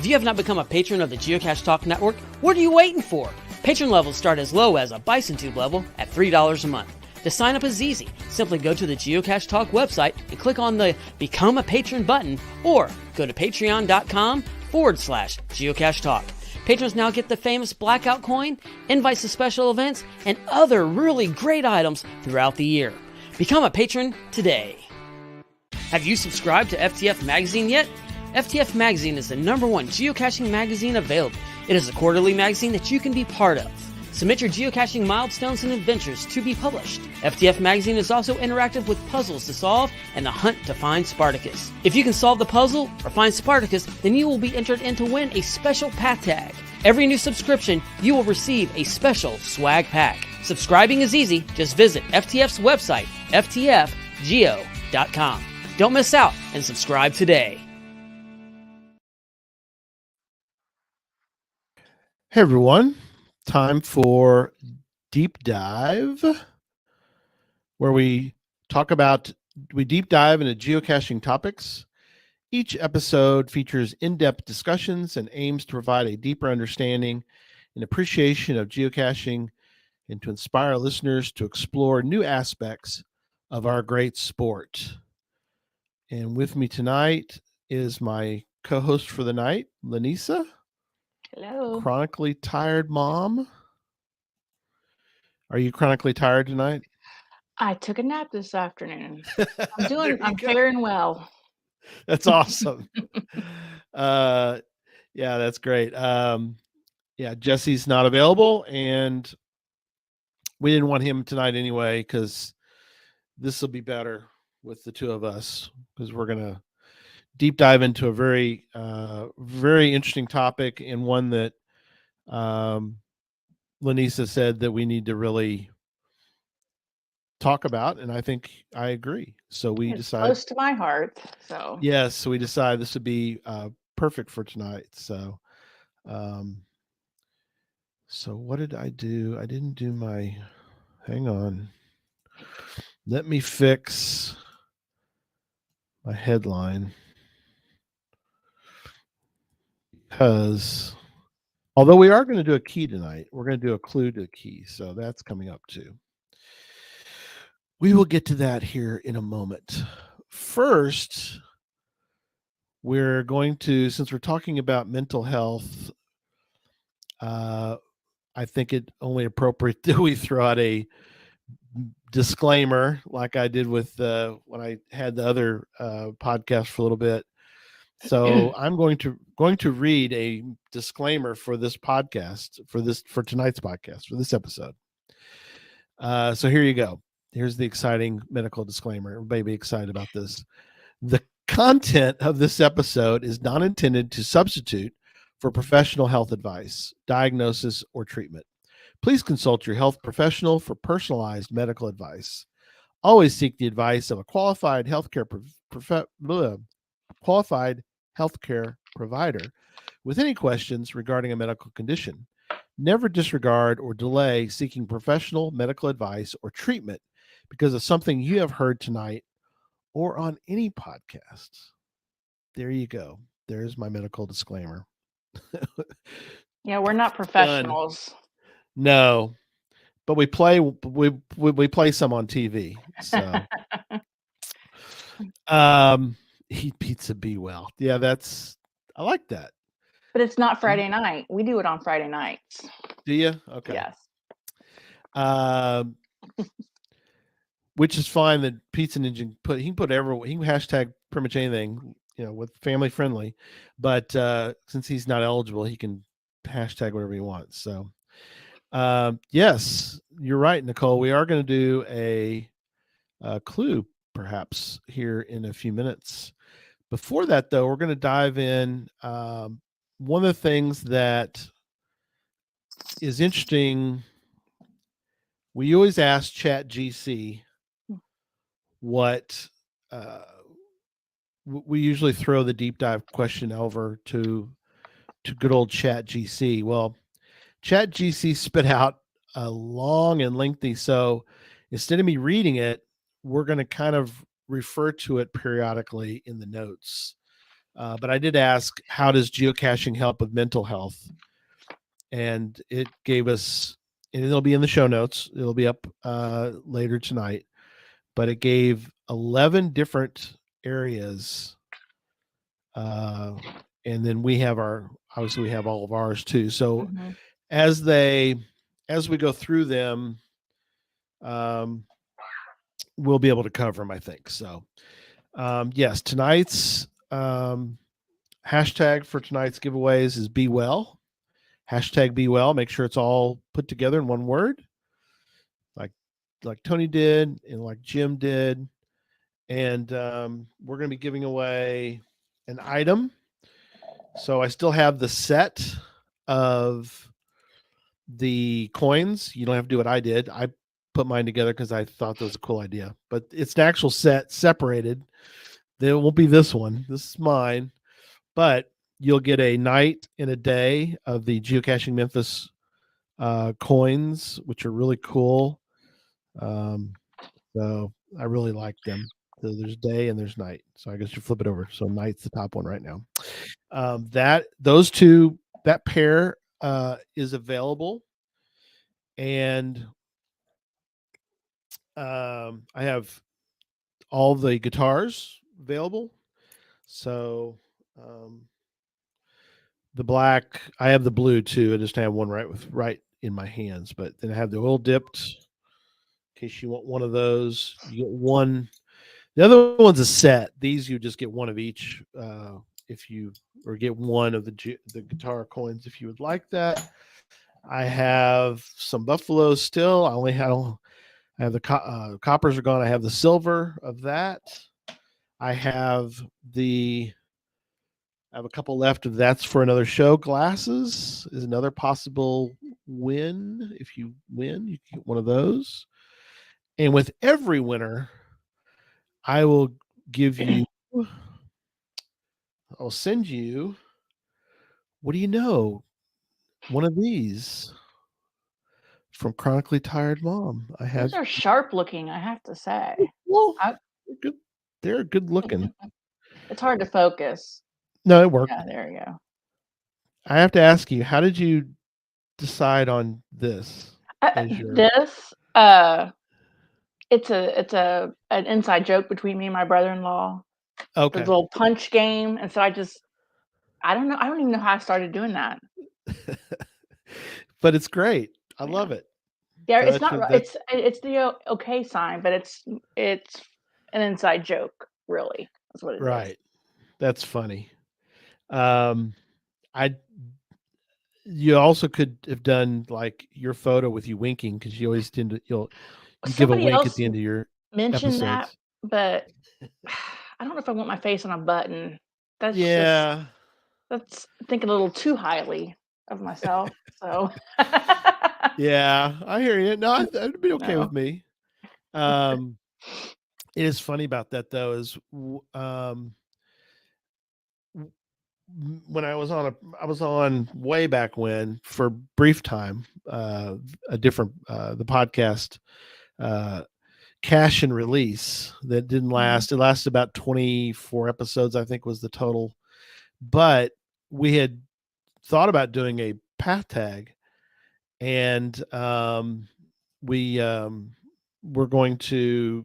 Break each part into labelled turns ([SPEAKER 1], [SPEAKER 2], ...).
[SPEAKER 1] If you have not become a patron of the Geocache Talk Network, what are you waiting for? Patron levels start as low as a Bison Tube level at $3 a month. To sign up is easy. Simply go to the Geocache Talk website and click on the Become a Patron button, or go to patreon.com/Geocache Talk. Patrons now get the famous Blackout coin, invites to special events, and other really great items throughout the year. Become a patron today. Have you subscribed to FTF Magazine yet? FTF Magazine is the #1 geocaching magazine available. It is a quarterly magazine that you can be part of. Submit your geocaching milestones and adventures to be published. FTF Magazine is also interactive with puzzles to solve and the hunt to find Spartacus. If you can solve the puzzle or find Spartacus, then you will be entered in to win a special pack tag. Every new subscription, you will receive a special swag pack. Subscribing is easy. Just visit FTF's website, ftfgeo.com. Don't miss out and subscribe today.
[SPEAKER 2] Hey everyone, time for Deep Dive, where we deep dive into geocaching topics. Each episode features in-depth discussions and aims to provide a deeper understanding and appreciation of geocaching and to inspire listeners to explore new aspects of our great sport. And with me tonight is my co-host for the night, Lanisa.
[SPEAKER 3] Hello.
[SPEAKER 2] Chronically tired mom. Are you chronically tired tonight?
[SPEAKER 3] I took a nap this afternoon. I'm faring well.
[SPEAKER 2] That's awesome. Yeah, that's great. Yeah, Jesse's not available, and we didn't want him tonight anyway, because this will be better with the two of us, because we're going to deep dive into a very, very interesting topic, and one that Lanisa said that we need to really talk about, and I think I agree. So we decided,
[SPEAKER 3] close to my heart. So
[SPEAKER 2] yes, so we decided this would be perfect for tonight. So, so what did I do? I didn't do my. Hang on. Let me fix my headline, because although we are going to do a key tonight, we're going to do a clue to a key. So that's coming up too. We will get to that here in a moment. First, we're going to, since we're talking about mental health, I think it only appropriate that we throw out a disclaimer, like I did with when I had the other podcast for a little bit. So I'm going to read a disclaimer for this podcast, for tonight's podcast, for this episode. So here you go. Here's the exciting medical disclaimer. Everybody be excited about this. The content of this episode is not intended to substitute for professional health advice, diagnosis, or treatment. Please consult your health professional for personalized medical advice. Always seek the advice of a qualified healthcare provider with any questions regarding a medical condition. Never disregard or delay seeking professional medical advice or treatment because of something you have heard tonight or on any podcast. There you go. There's my medical disclaimer.
[SPEAKER 3] Yeah, we're not professionals.
[SPEAKER 2] No, but we play some on TV. So, eat pizza, be well. Yeah, I like that.
[SPEAKER 3] But it's not Friday night. We do it on Friday nights.
[SPEAKER 2] Do you? Okay.
[SPEAKER 3] Yes.
[SPEAKER 2] Which is fine that Pizza Ninja he can hashtag pretty much anything, with family friendly, but since he's not eligible, he can hashtag whatever he wants. So, yes, you're right, Nicole. We are going to do a clue perhaps here in a few minutes. Before that, though, we're going to dive in. One of the things that is interesting, we always ask ChatGC what we usually throw the deep dive question over to good old ChatGC. Well, ChatGC spit out a long and lengthy, so instead of me reading it, we're going to kind of refer to it periodically in the notes. But I did ask, how does geocaching help with mental health? And it gave us, and it'll be in the show notes. It'll be up later tonight. But it gave 11 different areas. And then we have obviously we have all of ours too. So
[SPEAKER 3] Mhm.
[SPEAKER 2] as we go through them, we'll be able to cover them, I think. So yes, tonight's hashtag for tonight's giveaways is be well. Hashtag be well. Make sure it's all put together in one word, like Tony did and like Jim did. And we're going to be giving away an item. So I still have the set of the coins. You don't have to do what I did. I put mine together because I thought that was a cool idea. But it's an actual set separated. There won't be this one. This is mine. But you'll get a night and a day of the Geocaching Memphis coins, which are really cool. So I really like them. So there's day and there's night. So I guess you flip it over. So night's the top one right now. That pair is available, and I have all the guitars available. So the black, I have the blue too. I just have one right in my hands, but then I have the oil dipped. In case you want one of those, you get one. The other one's a set. These you just get one of each. If you or get one of the guitar coins if you would like that. I have some buffaloes still. I have the coppers are gone. I have the silver of that. I have a couple left of that's for another show. Glasses is another possible win. If you win, you can get one of those. And with every winner, I will give you, I'll send you, what do you know? One of these from Chronically Tired Mom. I have,
[SPEAKER 3] Those are sharp looking, I have to say.
[SPEAKER 2] well,
[SPEAKER 3] I
[SPEAKER 2] they're good looking.
[SPEAKER 3] It's hard to focus.
[SPEAKER 2] No, it worked.
[SPEAKER 3] Yeah, there you go.
[SPEAKER 2] I have to ask you, how did you decide on this as your?
[SPEAKER 3] This, it's an inside joke between me and my brother-in-law. The
[SPEAKER 2] Okay.
[SPEAKER 3] little punch game, and so I don't know. I don't even know how I started doing that.
[SPEAKER 2] But it's great. I
[SPEAKER 3] Yeah.
[SPEAKER 2] love it.
[SPEAKER 3] Yeah,
[SPEAKER 2] So
[SPEAKER 3] it's not. It's the okay sign, but it's an inside joke. Really, that's what it is.
[SPEAKER 2] right. That's funny. I You also could have done like your photo with you winking because you always tend to you give a
[SPEAKER 3] Somebody
[SPEAKER 2] wink at
[SPEAKER 3] else
[SPEAKER 2] the end of your
[SPEAKER 3] mentioned that,
[SPEAKER 2] episodes.
[SPEAKER 3] but I don't know if I want my face on a button. That's just
[SPEAKER 2] Yeah.
[SPEAKER 3] that's thinking a little too highly of myself. So
[SPEAKER 2] Yeah, I hear you. No, that'd be okay with
[SPEAKER 3] no.
[SPEAKER 2] me. It is funny about that though is when I was on way back when for brief time, a different the podcast Cash and Release that didn't last. It lasted about 24 episodes, I think was the total. But we had thought about doing a path tag, and we we're going to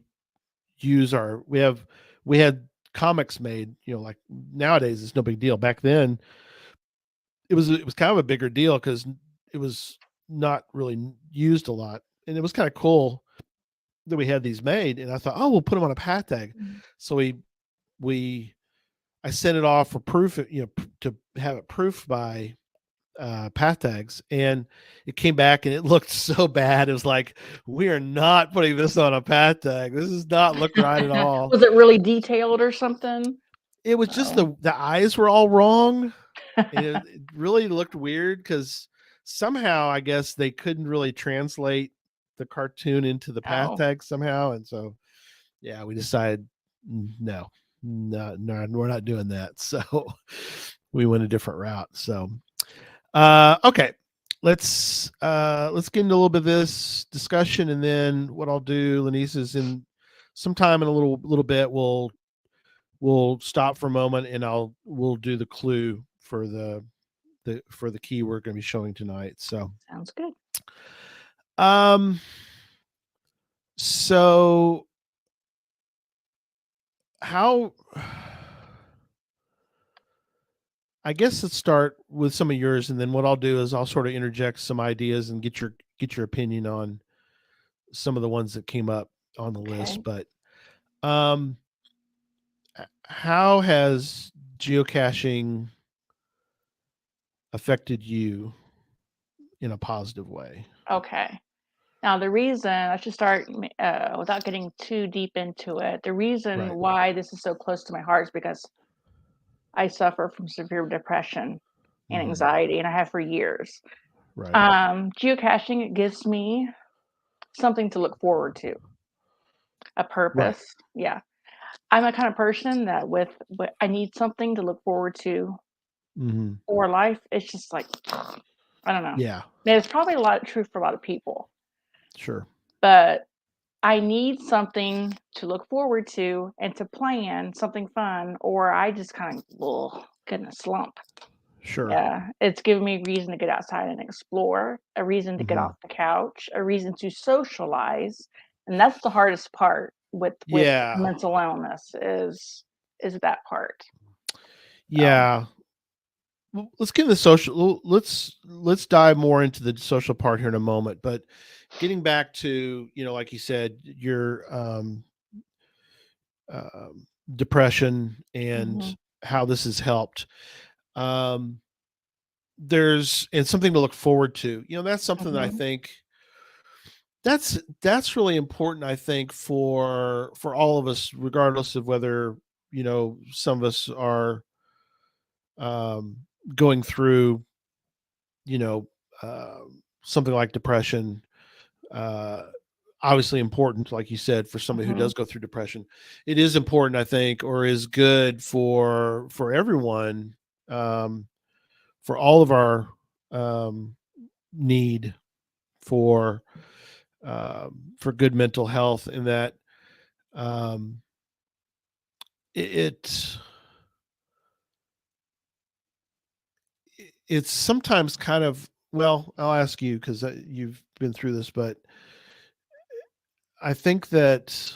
[SPEAKER 2] use we had comics made, like nowadays it's no big deal. Back then it was kind of a bigger deal because it was not really used a lot, and it was kind of cool that we had these made. And I thought, oh, we'll put them on a path tag. So I sent it off for proof, to have it proofed by path tags, and it came back and it looked so bad. It was like, we are not putting this on a path tag. This does not look right at all.
[SPEAKER 3] Was it really detailed or something?
[SPEAKER 2] It was just the eyes were all wrong. It really looked weird because somehow I guess they couldn't really translate the cartoon into the path tag somehow. And so, yeah, we decided, no, we're not doing that. So we went a different route. So, okay, let's get into a little bit of this discussion. And then what I'll do, Lenise, is in sometime in a little bit, we'll we'll stop for a moment and we'll do the clue for the key we're going to be showing tonight. So
[SPEAKER 3] Sounds good.
[SPEAKER 2] um so how I guess let's start with some of yours, and then what I'll do is I'll sort of interject some ideas and get your opinion on some of the ones that came up on the list.
[SPEAKER 3] Okay.
[SPEAKER 2] But um how has geocaching affected you in a positive way?
[SPEAKER 3] Okay. Now, the reason I should start without getting too deep into it, the reason
[SPEAKER 2] Right.
[SPEAKER 3] why this is so close to my heart is because I suffer from severe depression and
[SPEAKER 2] Mm-hmm.
[SPEAKER 3] anxiety, and I have for years.
[SPEAKER 2] Right.
[SPEAKER 3] Geocaching, it gives me something to look forward to, a
[SPEAKER 2] Right.
[SPEAKER 3] purpose. Yeah. I'm a kind of person that with I need something to look forward to
[SPEAKER 2] Mm-hmm.
[SPEAKER 3] for life. It's just like, I don't know.
[SPEAKER 2] Yeah.
[SPEAKER 3] There's probably a lot of truth for a lot of people,
[SPEAKER 2] Sure.
[SPEAKER 3] but I need something to look forward to and to plan something fun, or I just kind of get in a slump.
[SPEAKER 2] Sure.
[SPEAKER 3] Yeah, it's given me a reason to get outside and explore, a reason to get
[SPEAKER 2] Mm-hmm.
[SPEAKER 3] off the couch, a reason to socialize, and that's the hardest part with
[SPEAKER 2] Yeah.
[SPEAKER 3] mental illness is that part. So,
[SPEAKER 2] Yeah. Well, let's get into social. Let's dive more into the social part here in a moment. But getting back to, like you said, your um, depression and
[SPEAKER 3] mhm,
[SPEAKER 2] how this has helped. Um, and something to look forward to. That's something that I
[SPEAKER 3] mhm,
[SPEAKER 2] think that's really important. I think for all of us, regardless of whether some of us are um, going through you know uh, something like depression. Uh, Obviously important, like you said, for somebody who
[SPEAKER 3] mhm.
[SPEAKER 2] does go through depression. It is important, I think, or is good for everyone, um, for all of our um, need for for good mental health, in that um, it it's sometimes kind of, well, I'll ask you because you've been through this, but I think that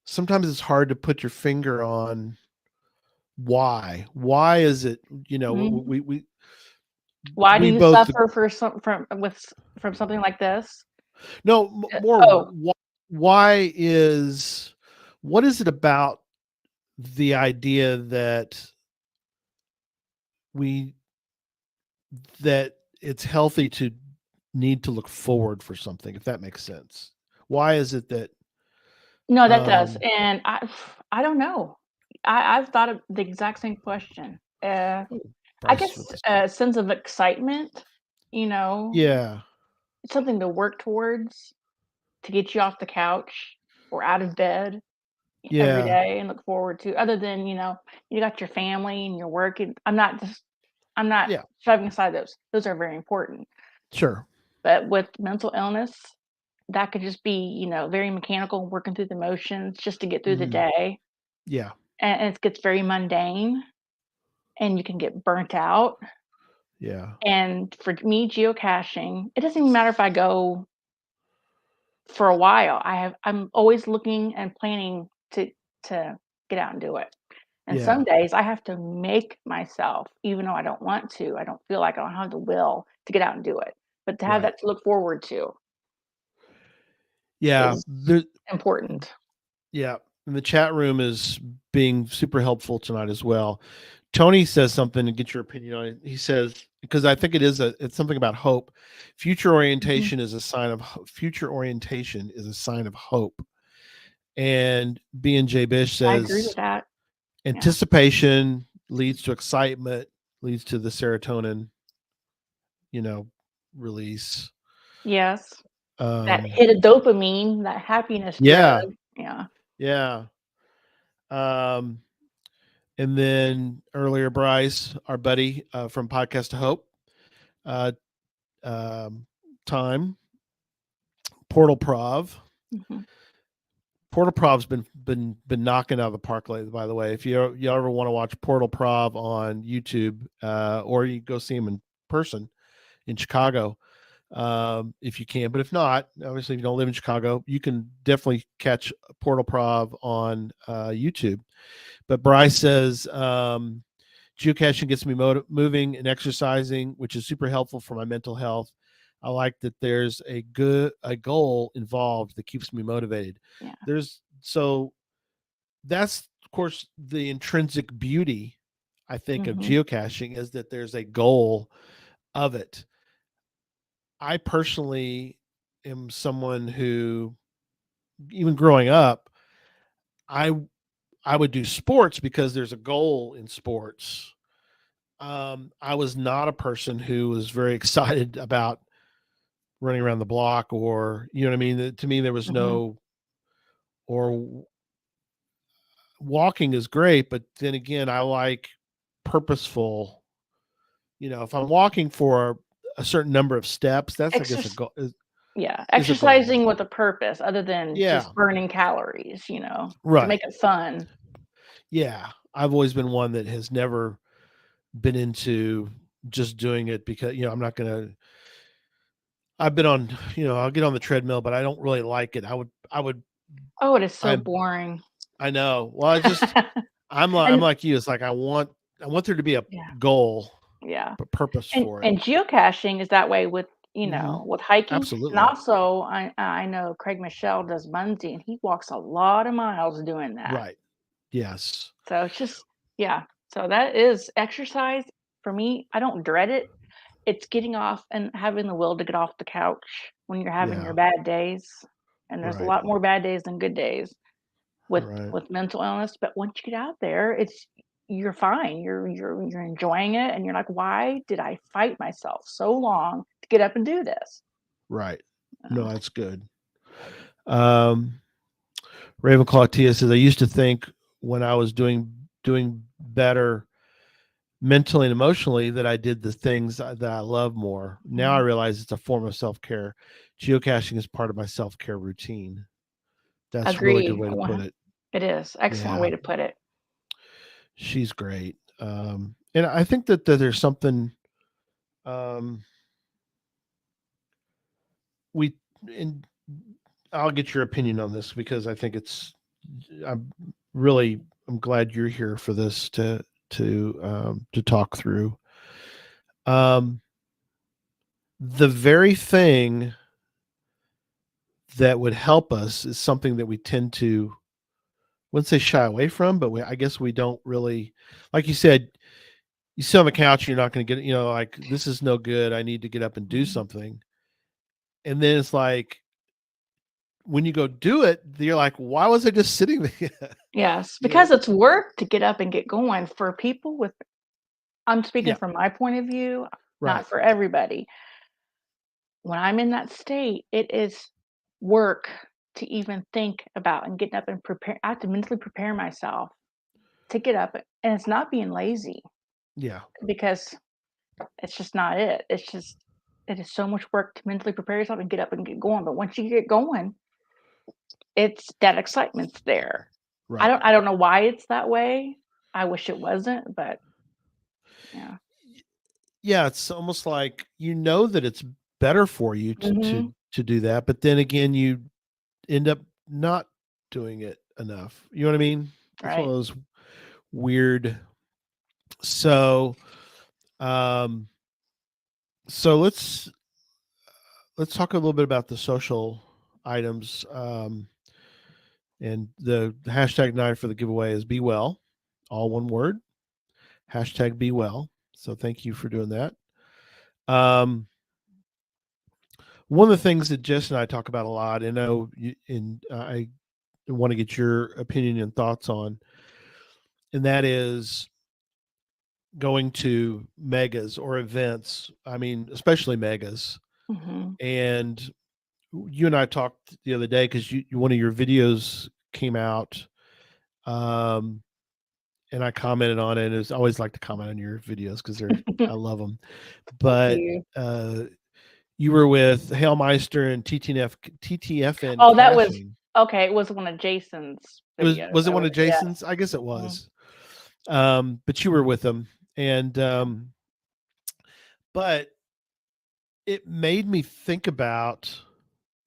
[SPEAKER 2] sometimes it's hard to put your finger on why is it,
[SPEAKER 3] Mhm.
[SPEAKER 2] we
[SPEAKER 3] Why do
[SPEAKER 2] we
[SPEAKER 3] you
[SPEAKER 2] both,
[SPEAKER 3] suffer for some from something like this?
[SPEAKER 2] no, more
[SPEAKER 3] Oh,
[SPEAKER 2] why is, what is it about the idea we that it's healthy to need to look forward for something, if that makes sense? Why is it that
[SPEAKER 3] no, that does,
[SPEAKER 2] um
[SPEAKER 3] and I don't know. I've thought of the exact same question.
[SPEAKER 2] oh,
[SPEAKER 3] I
[SPEAKER 2] Bryce with
[SPEAKER 3] guess
[SPEAKER 2] us.
[SPEAKER 3] a sense of excitement, you know,
[SPEAKER 2] Yeah,
[SPEAKER 3] something to work towards to get you off the couch or out of bed every
[SPEAKER 2] yeah,
[SPEAKER 3] day and look forward to, other than, you got your family and your work, and I'm not
[SPEAKER 2] yeah,
[SPEAKER 3] shoving aside those. Those are very important.
[SPEAKER 2] sure,
[SPEAKER 3] But with mental illness, that could just be, very mechanical, working through the motions just to get through the
[SPEAKER 2] hmm,
[SPEAKER 3] day,
[SPEAKER 2] yeah,
[SPEAKER 3] and it gets very mundane, and you can get burnt out.
[SPEAKER 2] yeah,
[SPEAKER 3] And for me, geocaching, it doesn't even matter if I go for a while. I'm always looking and planning to get out and do it. And
[SPEAKER 2] yeah,
[SPEAKER 3] some days I have to make myself, even though I don't want to, I don't feel like I don't have the will to get out and do it. But to have
[SPEAKER 2] right,
[SPEAKER 3] that to look forward to
[SPEAKER 2] yeah.
[SPEAKER 3] is important.
[SPEAKER 2] Yeah, and the chat room is being super helpful tonight as well. Tony says something, to get your opinion on it. He says, because I think it's something about hope.
[SPEAKER 3] Mhm.
[SPEAKER 2] Future orientation is a sign of hope. And B and J Bish
[SPEAKER 3] I agree with
[SPEAKER 2] says
[SPEAKER 3] that. Yeah.
[SPEAKER 2] anticipation leads to excitement, leads to the serotonin, you know, release.
[SPEAKER 3] Yes. That
[SPEAKER 2] Um,
[SPEAKER 3] hit of dopamine, that happiness
[SPEAKER 2] yeah,
[SPEAKER 3] drug. Yeah.
[SPEAKER 2] yeah. Um, And then earlier, Bryce, our buddy from Podcast to Hope, uh, um, time, Portal Prov,
[SPEAKER 3] Mhm.
[SPEAKER 2] Portal Prov's been knocking out of the park lately. By the way, if you ever want to watch Portal Prov on YouTube, or you go see him in person in Chicago, if you can. But if not, obviously, if you don't live in Chicago, you can definitely catch Portal Prov on YouTube. But Bryce says, geocaching gets me moving and exercising, which is super helpful for my mental health. I like that there's a goal involved that keeps me motivated.
[SPEAKER 3] Yeah.
[SPEAKER 2] So that's of course the intrinsic beauty, I think, of geocaching, is that there's a goal of it. I personally am someone who, even growing up, I would do sports because there's a goal in sports. I was not a person who was very excited about running around the block, or, you know what I mean? To me, there was no, or walking is great, but then again, I like purposeful, if I'm walking for a certain number of steps, that's, I guess, a goal.
[SPEAKER 3] Yeah,
[SPEAKER 2] Is a goal.
[SPEAKER 3] exercising with a purpose other than
[SPEAKER 2] Yeah.
[SPEAKER 3] just burning calories, to
[SPEAKER 2] Right.
[SPEAKER 3] make it fun.
[SPEAKER 2] Yeah. I've always been one that has never been into just doing it because, I've been on, I'll get on the treadmill, but I don't really like it. I would.
[SPEAKER 3] Oh, it is so boring.
[SPEAKER 2] I know. Well, I'm like you. It's like, I want there to be a goal,
[SPEAKER 3] yeah,
[SPEAKER 2] a purpose for it.
[SPEAKER 3] And geocaching is that way with, with hiking.
[SPEAKER 2] Absolutely.
[SPEAKER 3] And also, I know Craig Michelle does Muncie, and he walks a lot of miles doing that.
[SPEAKER 2] Right. Yes.
[SPEAKER 3] So it's just, yeah. So that is exercise for me. I don't dread it. It's getting off and having the will to get off the couch when you're having your bad days. And there's a lot more bad days than good days with mental illness. But once you get out there, you're fine. You're enjoying it, and you're like, why did I fight myself so long to get up and do this?
[SPEAKER 2] Right. No, that's good. Ravenclaw Tia says, I used to think when I was doing better mentally and emotionally that I did the things that I love more. Now I realize it's a form of self-care. Geocaching is part of my self-care routine. That's a really good way to put it.
[SPEAKER 3] It is. Excellent way to put it.
[SPEAKER 2] She's great. And I think that there's something, I'll get your opinion on this, because I think I'm glad you're here for this to talk through. The very thing that would help us is something that we tend to, I wouldn't say shy away from, but I guess we don't really, like you said, you sit on the couch, you're not going to get, like, this is no good, I need to get up and do something. And then it's like, when you go do it, you're like, why was I just sitting there?
[SPEAKER 3] Yes, because it's work to get up and get going for people with, I'm speaking from my point of view, not for everybody. When I'm in that state, it is work to even think about and getting up and prepare. I have to mentally prepare myself to get up, and it's not being lazy.
[SPEAKER 2] Yeah.
[SPEAKER 3] Because it's just not it. It is so much work to mentally prepare yourself and get up and get going. But once you get going, it's that excitement's there.
[SPEAKER 2] Right.
[SPEAKER 3] I don't know why it's that way. I wish it wasn't, but yeah.
[SPEAKER 2] Yeah, it's almost like that it's better for you to do that, but then again, you end up not doing it enough. You know what I mean? It's one of those weird. So, so let's talk a little bit about the social items. And the hashtag tonight for the giveaway is be well, all one word. Hashtag be well. So thank you for doing that. One of the things that Jess and I talk about a lot, and I want to get your opinion and thoughts on, and that is going to megas or events. I mean, especially megas. And you and I talked the other day because one of your videos came out, and I commented on it. And I always like to comment on your videos because I love them. But you were with Hailmeister and TTFN.
[SPEAKER 3] Oh, that
[SPEAKER 2] Caching.
[SPEAKER 3] Okay, it was one of Jason's videos.
[SPEAKER 2] Was it one of
[SPEAKER 3] Yeah.
[SPEAKER 2] Jason's? I guess it
[SPEAKER 3] Mhm.
[SPEAKER 2] was. But you were with him, and but it made me think about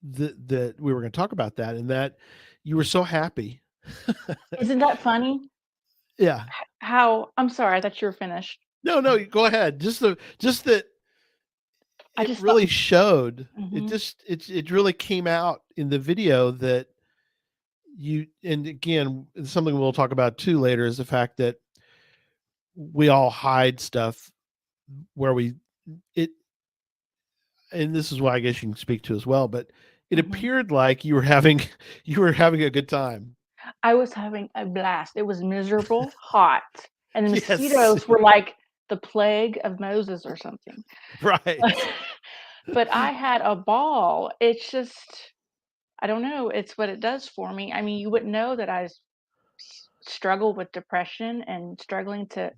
[SPEAKER 2] that we were going to talk about that, and that you were so happy.
[SPEAKER 3] Isn't that funny?
[SPEAKER 2] Yeah.
[SPEAKER 3] How I'm sorry, I thought you were finished.
[SPEAKER 2] No, no, go ahead. Just that
[SPEAKER 3] I
[SPEAKER 2] it
[SPEAKER 3] just thought
[SPEAKER 2] really showed. It
[SPEAKER 3] mhm,
[SPEAKER 2] just it really came out in the video that you, and again, something we'll talk about too later, is the fact that we all hide stuff where we it and this is what I guess you can speak to as well, but it
[SPEAKER 3] mhm.
[SPEAKER 2] appeared like you were having you were having a good time.
[SPEAKER 3] I was having a blast. It was miserable, hot, and the
[SPEAKER 2] Yes.
[SPEAKER 3] mosquitoes were like the plague of Moses or something.
[SPEAKER 2] Right.
[SPEAKER 3] But I had a ball. It's just I don't know, it's what it does for me. I mean, you wouldn't know that struggle with depression and struggling to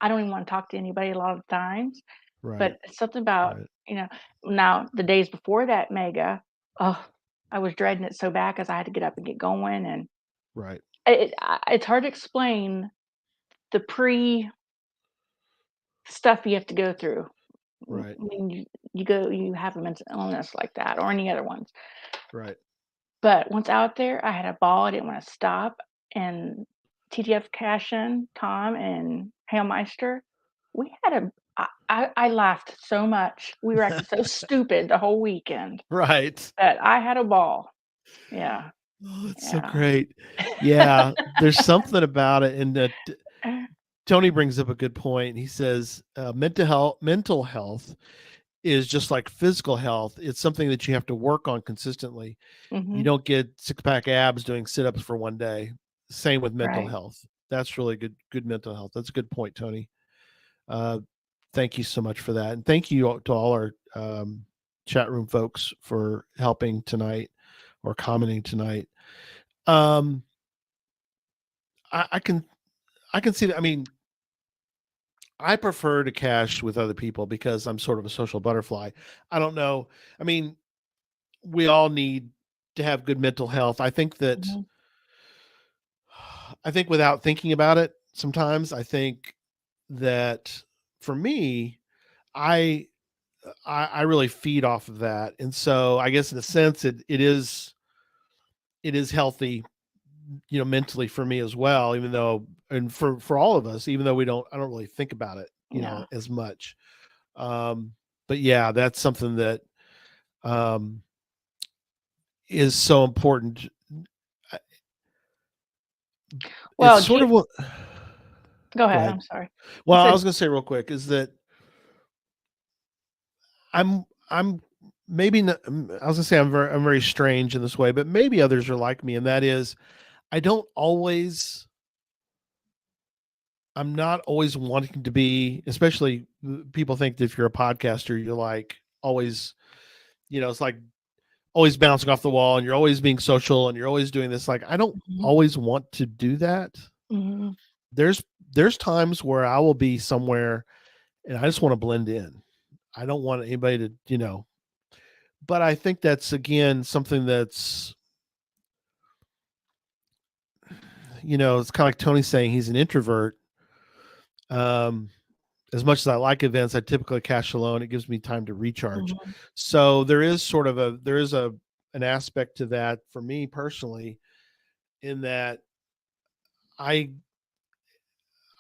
[SPEAKER 3] I don't even wanna talk to anybody a lot of times,
[SPEAKER 2] Right.
[SPEAKER 3] but it's something about,
[SPEAKER 2] Right.
[SPEAKER 3] you know now the days before that mega, oh, I was dreading it so bad because I had to get up and get going, and
[SPEAKER 2] Right.
[SPEAKER 3] it's hard to explain the pre stuff you have to go through
[SPEAKER 2] Right.
[SPEAKER 3] when you have a mental illness like that or any other ones.
[SPEAKER 2] Right.
[SPEAKER 3] But once out there, I had a ball, I didn't wanna stop, and TTF Cashin, Tom, and Hailmeister, we had a I laughed so much. We were acting so stupid the whole weekend
[SPEAKER 2] Right.
[SPEAKER 3] that I had a ball. Yeah,
[SPEAKER 2] Oh, it's so
[SPEAKER 3] yeah.
[SPEAKER 2] great. Yeah, there's something about it, and that Tony brings up a good point. He says mental health is just like physical health. It's something that you have to work on consistently. You
[SPEAKER 3] Mhm,
[SPEAKER 2] don't get six pack abs doing sit ups for one day. Same with mental
[SPEAKER 3] right.
[SPEAKER 2] health. That's really good mental health. That's a good point, Tony. Uh, thank you so much for that, and thank you to all our chat room folks for helping tonight or commenting tonight. Um, I can see that. I mean, I prefer to cash with other people because I'm sort of a social butterfly. I don't know. I mean, we all need to have good mental health.
[SPEAKER 3] Mhm,
[SPEAKER 2] I think without thinking about it, sometimes I think that for me, I I really feed off of that. And so I guess in a sense it is healthy, mentally for me as well, even though, and for all of us, even though I don't really think about it,
[SPEAKER 3] yeah.
[SPEAKER 2] as much. Um, but yeah, that's something that um, is so important. Uh, It's
[SPEAKER 3] Well,
[SPEAKER 2] sort
[SPEAKER 3] gee
[SPEAKER 2] of what.
[SPEAKER 3] go
[SPEAKER 2] Go
[SPEAKER 3] ahead,
[SPEAKER 2] ahead.
[SPEAKER 3] I'm sorry. I
[SPEAKER 2] Well, I
[SPEAKER 3] said
[SPEAKER 2] was going to say real quick is that I'm maybe not, I was going to say I'm very strange in this way, but maybe others are like me, and that is I don't always. I'm not always wanting to be, especially people think that if you're a podcaster, you're like always, it's like always bouncing off the wall and you're always being social and you're always doing this. Like, I don't
[SPEAKER 3] mhm,
[SPEAKER 2] always want to do that.
[SPEAKER 3] mhm.
[SPEAKER 2] There's there's times where I will be somewhere and I just want to blend in. I don't want anybody to, but I think that's again something that's, it's kind of like Tony saying he's an introvert. Um, as much as I like events, I typically cash alone. It gives me time to recharge.
[SPEAKER 3] Mhm.
[SPEAKER 2] So there is an aspect to that for me personally, in that I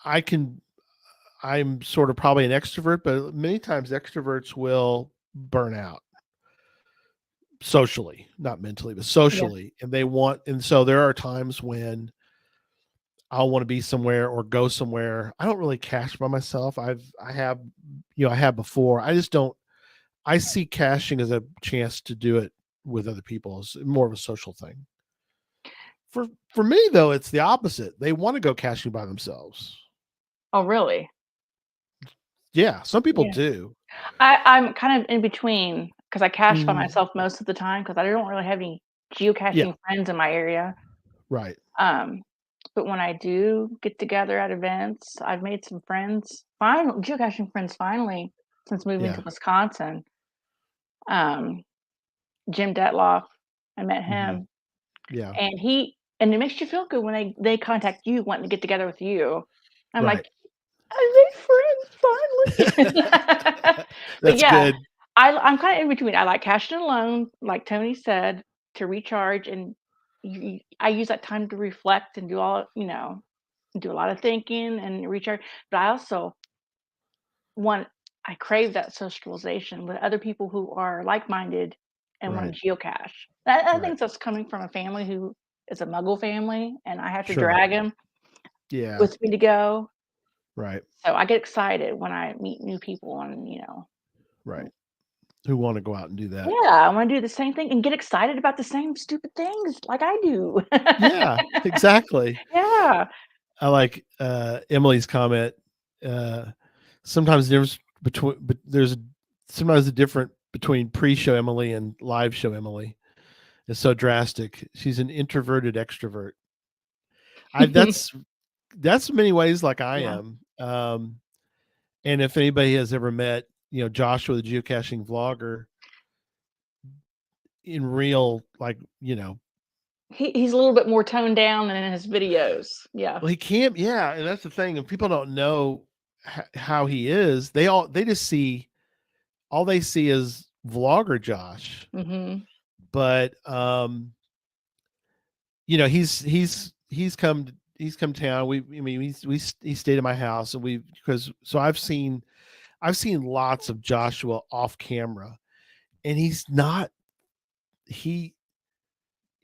[SPEAKER 2] I can I'm sort of probably an extrovert, but many times extroverts will burn out socially, not mentally, but
[SPEAKER 3] Yeah.
[SPEAKER 2] socially. And so there are times when I'll want to be somewhere or go somewhere. I don't really cash by myself. I have before. I just don't, I see caching as a chance to do it with other people. It's more of a social thing. For me though, it's the opposite. They want to go caching by themselves.
[SPEAKER 3] Oh, really?
[SPEAKER 2] Yeah, some people
[SPEAKER 3] Yeah.
[SPEAKER 2] do.
[SPEAKER 3] I'm kind of in between because I cache by
[SPEAKER 2] Mhm.
[SPEAKER 3] myself most of the time because I don't really have any
[SPEAKER 2] Yeah,
[SPEAKER 3] geocaching friends in my area.
[SPEAKER 2] right.
[SPEAKER 3] Um, but when I do get together at events, I've made some friends, geocaching friends finally since moving to
[SPEAKER 2] Yeah.
[SPEAKER 3] Wisconsin. Um, Jim Detloff, I met
[SPEAKER 2] Mhm.
[SPEAKER 3] him.
[SPEAKER 2] Yeah.
[SPEAKER 3] And it makes you feel good when they contact you wanting to get together with you. I'm
[SPEAKER 2] Right.
[SPEAKER 3] like, "Are they friends finally?" But
[SPEAKER 2] That's
[SPEAKER 3] yeah,
[SPEAKER 2] good.
[SPEAKER 3] I'm kinda in between. I like cashing alone, like Tony said, to recharge, and I use that time to reflect and do a lot of thinking and recharge, but I also want I crave that socialization with other people who are like-minded and
[SPEAKER 2] Right.
[SPEAKER 3] wanna geocache. I
[SPEAKER 2] Right.
[SPEAKER 3] think that's coming from a family who is a Muggle family, and I have to
[SPEAKER 2] Sure.
[SPEAKER 3] drag him
[SPEAKER 2] Yeah.
[SPEAKER 3] with me to go.
[SPEAKER 2] Right.
[SPEAKER 3] So I get excited when I meet new people and,
[SPEAKER 2] Right. Who want to go out and do that?
[SPEAKER 3] yeah, I wanna do the same thing and get excited about the same stupid things like I do.
[SPEAKER 2] Yeah, exactly.
[SPEAKER 3] Yeah.
[SPEAKER 2] I like Emily's comment. Uh, sometimes there's between, but there's sometimes the difference between pre-show Emily and live show Emily is so drastic. She's an introverted extrovert. I that's in many ways like I
[SPEAKER 3] Yeah.
[SPEAKER 2] am. And if anybody has ever met, Joshua, the geocaching vlogger, in real, like,
[SPEAKER 3] He's a little bit more toned down than in his videos. Yeah.
[SPEAKER 2] well, he can't. Yeah, and that's the thing. And people don't know how he is. They just see all they see is vlogger Josh.
[SPEAKER 3] Mhm.
[SPEAKER 2] But he's come to town. He stayed at my house, and I've seen lots of Joshua off camera, and he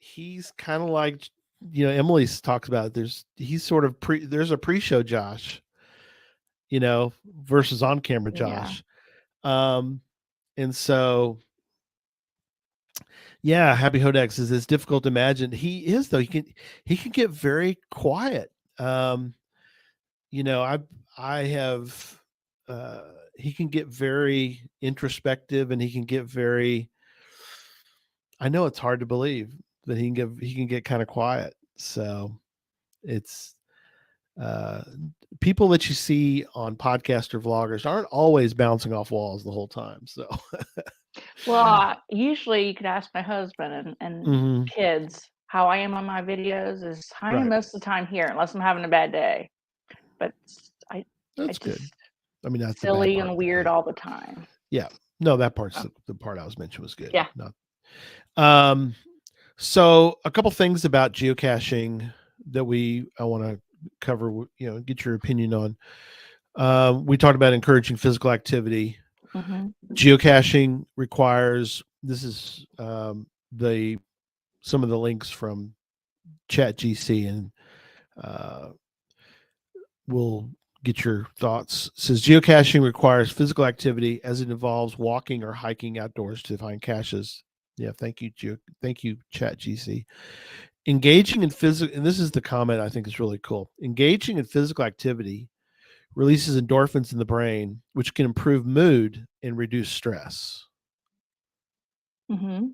[SPEAKER 2] he's kind of like, Emily talks about it. There's a pre-show Josh, versus on camera
[SPEAKER 3] Yeah.
[SPEAKER 2] Josh. And so, yeah, Happy Hodex is it's difficult to imagine. He is, though. He can get very quiet. Um, you know, I I have uh he can get very introspective, and he can get very, I know it's hard to believe that he can get kind of quiet. So it's uh people that you see on podcast or vloggers aren't always bouncing off walls the whole time. So
[SPEAKER 3] Well, usually you could ask my husband and
[SPEAKER 2] Mhm.
[SPEAKER 3] kids how I am on my videos is I'm
[SPEAKER 2] Right.
[SPEAKER 3] most of the time here unless I'm having a bad day. But I
[SPEAKER 2] That's good.
[SPEAKER 3] just
[SPEAKER 2] I mean, that's the bad
[SPEAKER 3] silly
[SPEAKER 2] part
[SPEAKER 3] and
[SPEAKER 2] of it
[SPEAKER 3] weird
[SPEAKER 2] too.
[SPEAKER 3] all the time.
[SPEAKER 2] Yeah. No, that part's
[SPEAKER 3] So,
[SPEAKER 2] the part I was mentioning was good.
[SPEAKER 3] yeah.
[SPEAKER 2] No. Um, so a couple things about geocaching that I want to cover, get your opinion on. We talked about encouraging physical activity.
[SPEAKER 3] Mhm.
[SPEAKER 2] Geocaching requires, this is some of the links from ChatGC, and uh, we'll get your thoughts. It says geocaching requires physical activity as it involves walking or hiking outdoors to find caches. Yeah, thank you, thank you, ChatGC. Engaging in physical, and this is the comment I think is really cool. Engaging in physical activity releases endorphins in the brain, which can improve mood and reduce stress.
[SPEAKER 3] Mhm.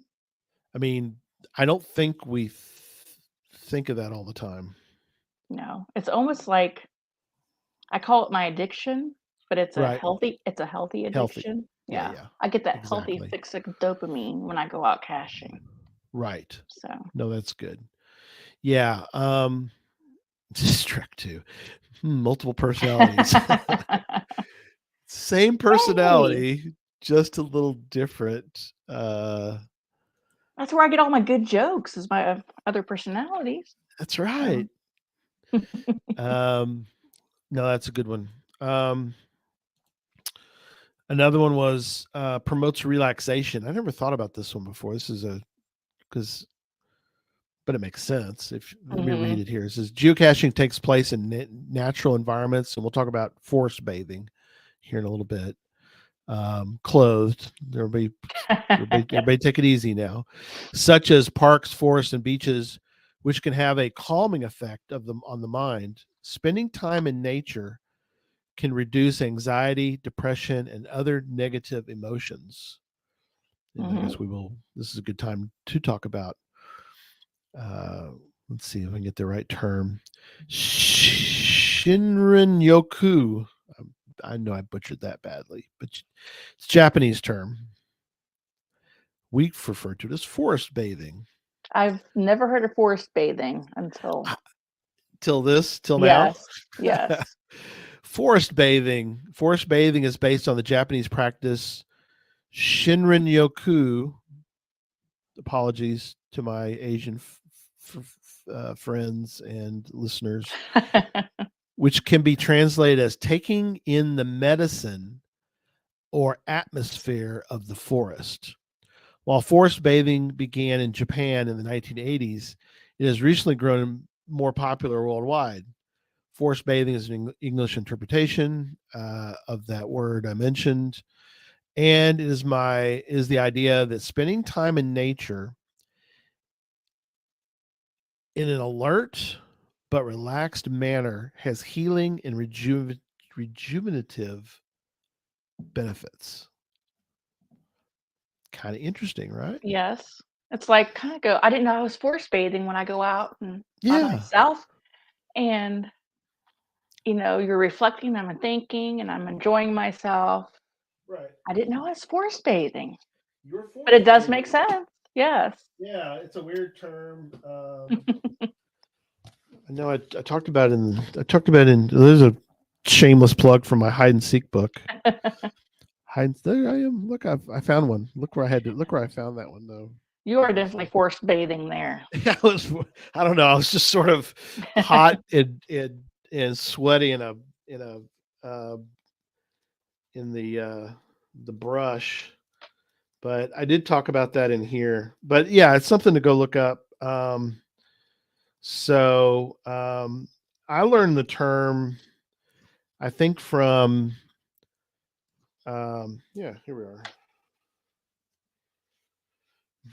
[SPEAKER 2] I mean, I don't think we think of that all the time.
[SPEAKER 3] No. It's almost like I call it my addiction, but
[SPEAKER 2] Right.
[SPEAKER 3] it's a healthy
[SPEAKER 2] Healthy.
[SPEAKER 3] addiction.
[SPEAKER 2] Yeah,
[SPEAKER 3] Yeah.
[SPEAKER 2] yeah.
[SPEAKER 3] I get that healthy
[SPEAKER 2] Exactly.
[SPEAKER 3] fix of dopamine when I go out caching.
[SPEAKER 2] Right.
[SPEAKER 3] So,
[SPEAKER 2] No, that's good. Yeah. Track 2. Multiple personalities. Same
[SPEAKER 3] hey,
[SPEAKER 2] personality, just a little different.
[SPEAKER 3] that's where I get all my good jokes is my other personalities.
[SPEAKER 2] That's
[SPEAKER 3] So,
[SPEAKER 2] right. Um, no, that's a good one. Another one was promotes relaxation. I never thought about this one before. This is because, but it makes sense. Let me read
[SPEAKER 3] mhm.
[SPEAKER 2] it here. It says geocaching takes place in natural environments, and we'll talk about forest bathing here in a little bit. Clothed. Everybody take it easy now. Such as parks, forests, and beaches, which can have a calming effect on the mind. Spending time in nature can reduce anxiety, depression, and other negative emotions. And I guess
[SPEAKER 3] Mhm.
[SPEAKER 2] this is a good time to talk about, uh, let's see if I can get the right term. Shinrin Yoku. I know I butchered that badly, but it's a Japanese term. We refer to it as forest bathing.
[SPEAKER 3] I've never heard of forest bathing until
[SPEAKER 2] Till now.
[SPEAKER 3] yes, yes.
[SPEAKER 2] Forest bathing is based on the Japanese practice Shinrin Yoku. Apologies to my Asian friends and listeners, which can be translated as taking in the medicine or atmosphere of the forest. While forest bathing began in Japan in the 1980s, it has recently grown more popular worldwide. Forest bathing is an English interpretation of that word I mentioned, and it is the idea that spending time in nature in an alert but relaxed manner has healing and rejuvenative benefits. Kind of interesting, right?
[SPEAKER 3] Yes. It's like kinda go I didn't know I was forest bathing when I go out and by
[SPEAKER 2] Yeah.
[SPEAKER 3] myself, and, you're reflecting, I'm thinking, and I'm enjoying myself.
[SPEAKER 2] Right.
[SPEAKER 3] I didn't know I was forest bathing,
[SPEAKER 2] You're
[SPEAKER 3] but it
[SPEAKER 2] forest
[SPEAKER 3] does make
[SPEAKER 2] bathing.
[SPEAKER 3] sense. Yes.
[SPEAKER 2] Yeah, it's a weird term. I know I talked about in there's a shameless plug for my hide and seek book. There I am. Look, I found one. Look where I found that one though.
[SPEAKER 3] You are definitely forest bathing there.
[SPEAKER 2] I don't know. I was just sort of hot and sweaty in a uh, in the brush, but I did talk about that in here. But yeah, it's something to go look up. So I learned the term, I think from yeah, here we are.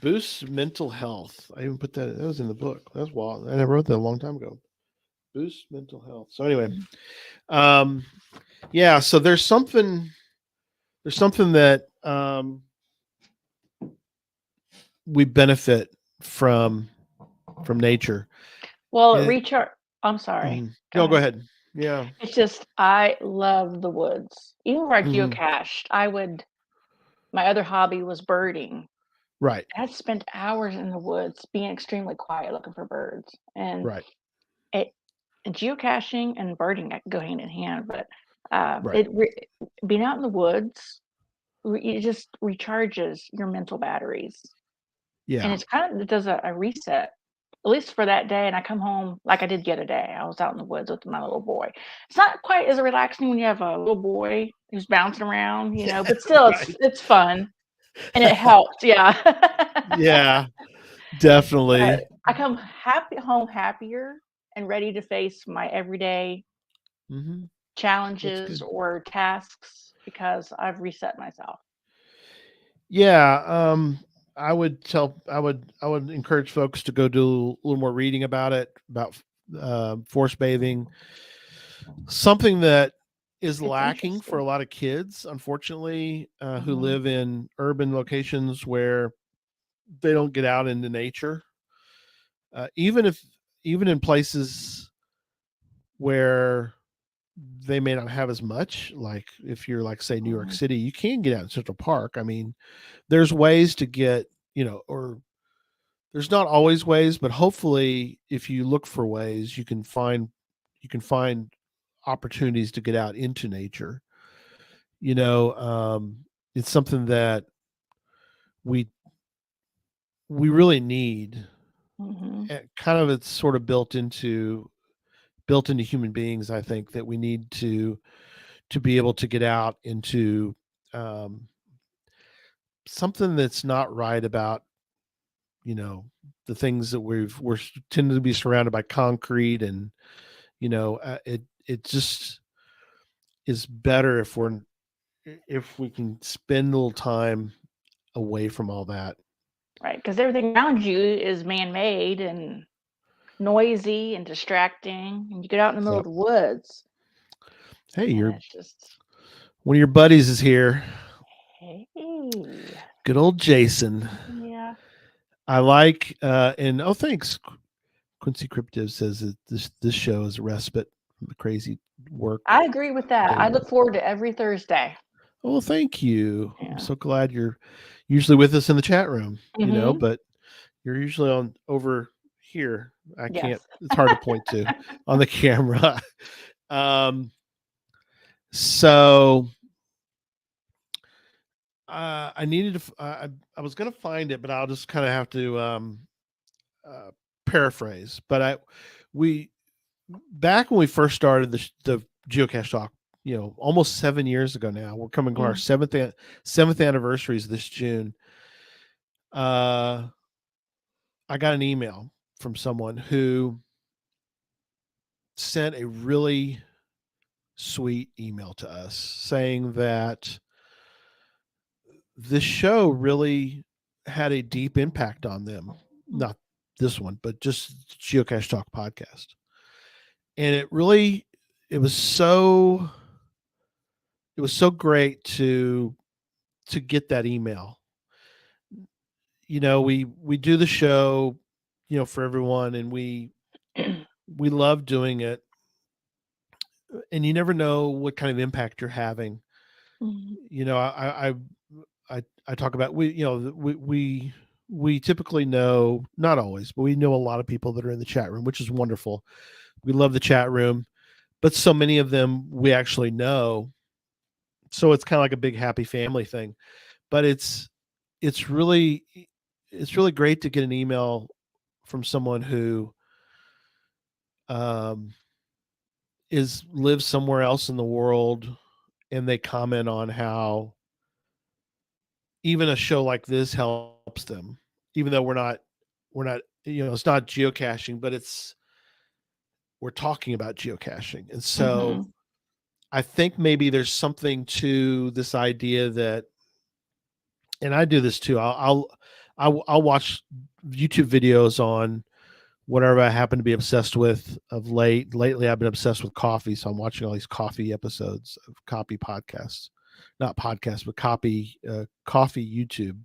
[SPEAKER 2] Boost mental health. I even put that was in the book. That's wild. I wrote that a long time ago. Boost mental health. So anyway, um, yeah. So there's something that we benefit from nature.
[SPEAKER 3] Well,
[SPEAKER 2] And
[SPEAKER 3] I'm sorry. Go
[SPEAKER 2] no, go
[SPEAKER 3] ahead.
[SPEAKER 2] ahead. Yeah.
[SPEAKER 3] It's just I love the woods. Even where I
[SPEAKER 2] Mhm.
[SPEAKER 3] geocached, my other hobby was birding.
[SPEAKER 2] Right.
[SPEAKER 3] I'd spent hours in the woods being extremely quiet looking for birds. And
[SPEAKER 2] Right.
[SPEAKER 3] it and geocaching and birding go hand in hand, but
[SPEAKER 2] Right.
[SPEAKER 3] being out in the woods, it just recharges your mental batteries. And
[SPEAKER 2] Yeah.
[SPEAKER 3] it does a reset, at least for that day. And I come home like I did the other day. I was out in the woods with my little boy. It's not quite as relaxing when you have a little boy who's bouncing around, but still,
[SPEAKER 2] Right.
[SPEAKER 3] it's fun and it helps. Yeah.
[SPEAKER 2] Yeah.
[SPEAKER 3] But
[SPEAKER 2] Definitely.
[SPEAKER 3] I come home happier and ready to face my everyday
[SPEAKER 2] Hmm. That's
[SPEAKER 3] challenges
[SPEAKER 2] good.
[SPEAKER 3] or tasks because I've reset myself.
[SPEAKER 2] Yeah. I would encourage folks to go do a little more reading about it, about forest bathing. Something that is
[SPEAKER 3] It's
[SPEAKER 2] lacking for
[SPEAKER 3] interesting.
[SPEAKER 2] a lot of kids, unfortunately, who
[SPEAKER 3] Mhm.
[SPEAKER 2] live in urban locations where they don't get out into nature. Even if even in places where they may not have as much, like if you're like say New York
[SPEAKER 3] Mhm.
[SPEAKER 2] City, you can get out in Central Park. I mean, there's ways to get, or there's not always ways, but hopefully if you look for ways, you can find opportunities to get out into nature. You know, it's something that we we really need.
[SPEAKER 3] Mhm.
[SPEAKER 2] Kind of it's sort of built into human beings, I think, that we need to be able to get out into um, something that's not right about, you know, the things that we're tending to be surrounded by concrete, and it just is better if we can spend a little time away from all that.
[SPEAKER 3] Right, because everything around you is man-made and noisy and distracting, and you get out in the middle of
[SPEAKER 2] Yep.
[SPEAKER 3] the woods,
[SPEAKER 2] Hey,
[SPEAKER 3] and
[SPEAKER 2] your
[SPEAKER 3] it's just,
[SPEAKER 2] one of your buddies is here.
[SPEAKER 3] "Hey."
[SPEAKER 2] Good old Jason.
[SPEAKER 3] Yeah.
[SPEAKER 2] I like and oh, thanks. Quincy Crypto says that this show is a respite from the crazy work
[SPEAKER 3] I agree with that.
[SPEAKER 2] day.
[SPEAKER 3] I look forward to every Thursday.
[SPEAKER 2] Oh, well, thank you. I'm
[SPEAKER 3] Yeah.
[SPEAKER 2] so glad you're usually with us in the chat room,
[SPEAKER 3] Mhm.
[SPEAKER 2] but You're usually on over here. I can't.
[SPEAKER 3] Yes.
[SPEAKER 2] It's hard to point to on the camera. So I needed to. I was going to find it, but I'll just kind of have to uh, paraphrase. But we back when we first started the Geocache Talk, almost 7 years ago now. We're coming to our seventh anniversaries this June. I got an email from someone who sent a really sweet email to us saying that this show really had a deep impact on them. Not this one, but just Geocache Talk podcast. And it was so great to get that email. We do the show, for everyone, and we love doing it. And you never know what kind of impact you're having.
[SPEAKER 3] Mhm.
[SPEAKER 2] I talk about we typically know, not always, but we know a lot of people that are in the chat room, which is wonderful. We love the chat room, but so many of them we actually know. So it's kind of like a big happy family thing. But it's really great to get an email from someone who lives somewhere else in the world, and they comment on how even a show like this helps them, even though we're not it's not geocaching, but we're talking about geocaching. And so
[SPEAKER 3] Mhm.
[SPEAKER 2] I think maybe there's something to this idea that, and I do this too. I'll watch YouTube videos on whatever I happen to be obsessed with of late. Lately, I've been obsessed with coffee, so I'm watching all these coffee episodes of coffee podcasts, not podcasts, but coffee YouTube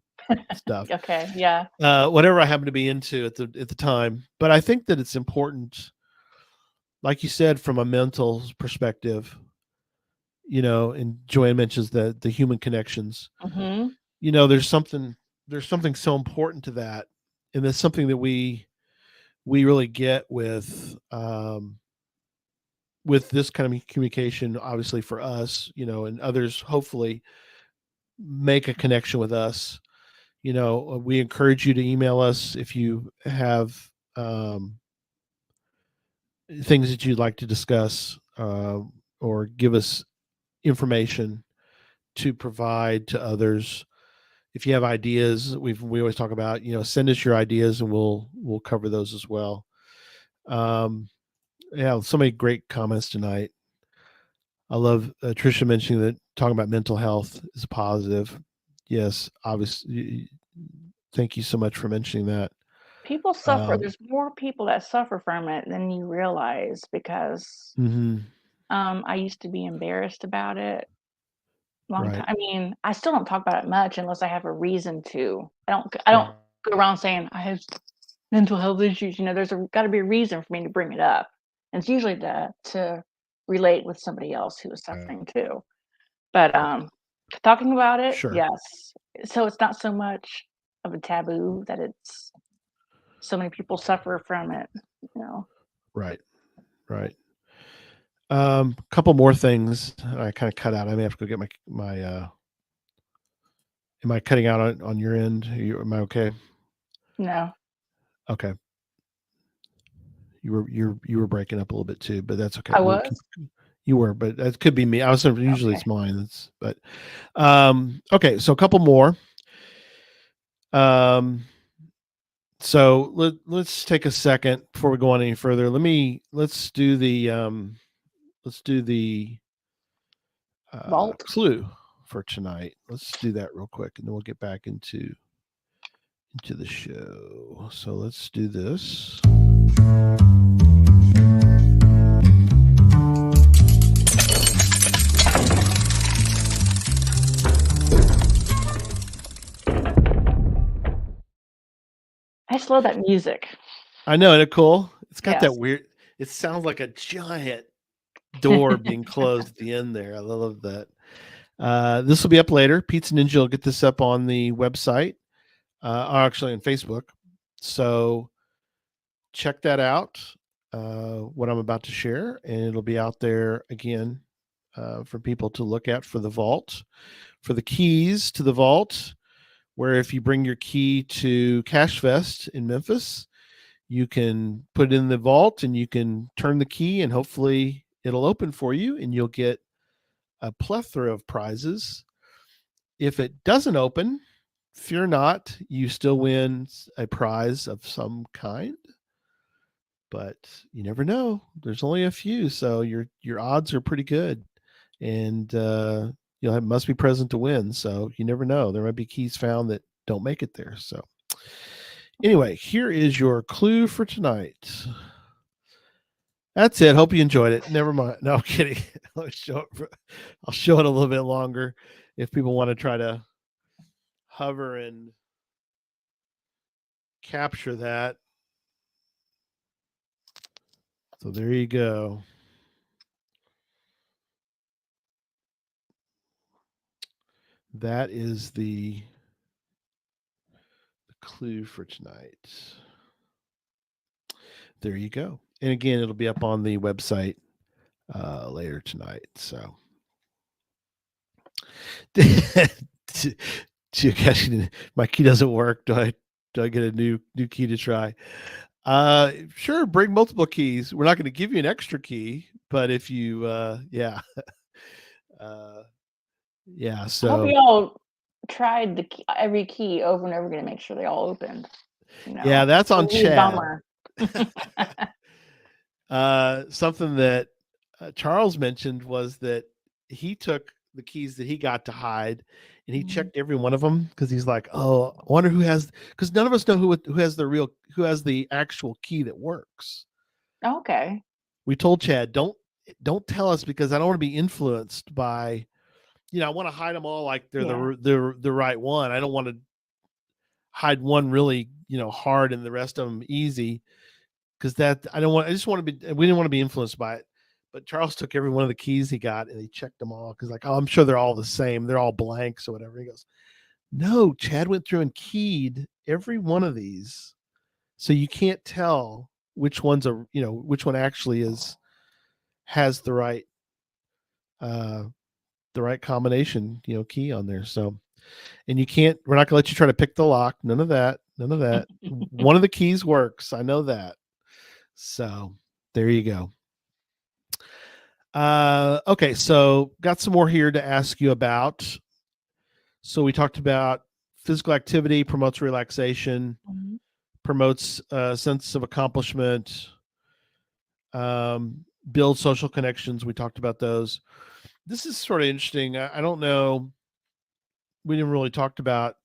[SPEAKER 2] stuff.
[SPEAKER 3] Okay, yeah.
[SPEAKER 2] Whatever I happen to be into at the time. But I think that it's important, like you said, from a mental perspective. And Joanne mentions the human connections.
[SPEAKER 3] Mhm.
[SPEAKER 2] There's something so important to that, and that's something that we really get with this kind of communication, obviously for us, and others hopefully make a connection with us. We encourage you to email us if you have things that you'd like to discuss, or give us information to provide to others. If you have ideas, we always talk about, send us your ideas and we'll cover those as well. Yeah, so many great comments tonight. I love Tricia mentioning that talking about mental health is a positive. Yes, obviously. Thank you so much for mentioning that.
[SPEAKER 3] People suffer.
[SPEAKER 2] Um,
[SPEAKER 3] There's more people that suffer from it than you realize because
[SPEAKER 2] mhm,
[SPEAKER 3] I used to be embarrassed about it long time.
[SPEAKER 2] right,
[SPEAKER 3] I mean, I still don't talk about it much unless I have a reason to. I don't go around saying I have mental health issues. There's got to be a reason for me to bring it up. And it's usually to relate with somebody else who is
[SPEAKER 2] right,
[SPEAKER 3] suffering too. But talking about it,
[SPEAKER 2] sure,
[SPEAKER 3] yes. So it's not so much of a taboo that it's so many people suffer from it, you know.
[SPEAKER 2] right, right. Couple more things I kind of cut out. I may have to go get my. Am I cutting out on your end? Am I okay?
[SPEAKER 3] No,
[SPEAKER 2] Okay. You were breaking up a little bit too, but that's okay.
[SPEAKER 3] I
[SPEAKER 2] We'll keep.
[SPEAKER 3] was.
[SPEAKER 2] You were, but that could be me. I was usually
[SPEAKER 3] Okay.
[SPEAKER 2] it's mine. Okay. So a couple more. Um, so let's take a second before we go on any further. Let's do the
[SPEAKER 3] Vault.
[SPEAKER 2] clue for tonight. Let's do that real quick, and then we'll get back into the show. So let's do this.
[SPEAKER 3] I just love that music.
[SPEAKER 2] I know, isn't it cool? It's got that
[SPEAKER 3] Yes.
[SPEAKER 2] weird. It sounds like a giant door being closed at the end there. I love that. This will be up later. Pizza Ninja will get this up on the website, or actually on Facebook. So check that out, what I'm about to share, and it'll be out there again for people to look at for the vault, for the keys to the vault, where if you bring your key to Cache Fest in Memphis, you can put it in the vault and you can turn the key and hopefully it'll open for you and you'll get a plethora of prizes. If it doesn't open, fear not, you still win a prize of some kind. But you never know. There's only a few, so your odds are pretty good. And must be present to win. So you never know. There might be keys found that don't make it there. So anyway, here is your clue for tonight. That's it. Hope you enjoyed it. Never mind. No, I'm kidding. I'll show it a little bit longer if people want to try to hover and capture that. So there you go. That is the clue for tonight. There you go. And again, it'll be up on the website later tonight. So geocaching, my key doesn't work. Do I get a new key to try? Sure, bring multiple keys. We're not going to give you an extra key, but if you yeah. Yeah,
[SPEAKER 3] I hope
[SPEAKER 2] so
[SPEAKER 3] you all tried every key over and over again to make sure they all opened.
[SPEAKER 2] yeah, that's on
[SPEAKER 3] It'd be a
[SPEAKER 2] Chad.
[SPEAKER 3] bummer.
[SPEAKER 2] Something that Charles mentioned was that he took the keys that he got to hide and he checked every one of them because he's like, oh, I wonder who has, because none of us know who has the actual key that works.
[SPEAKER 3] Okay.
[SPEAKER 2] We told Chad, don't tell us because I don't want to be influenced by, I want to hide them all like they're the right one. I don't want to hide one really, hard and the rest of them easy. Because we didn't want to be influenced by it. But Charles took every one of the keys he got and he checked them all because, like, oh, I'm sure they're all the same. They're all blanks or whatever. He goes, no, Chad went through and keyed every one of these. So you can't tell which one's which one actually has the right combination, key on there. So, and we're not gonna let you try to pick the lock. None of that. One of the keys works. I know that. So there you go. Okay, so got some more here to ask you about. So we talked about physical activity promotes relaxation, promotes a sense of accomplishment, build social connections. We talked about those. This is sort of interesting. I don't know. We didn't really talk about,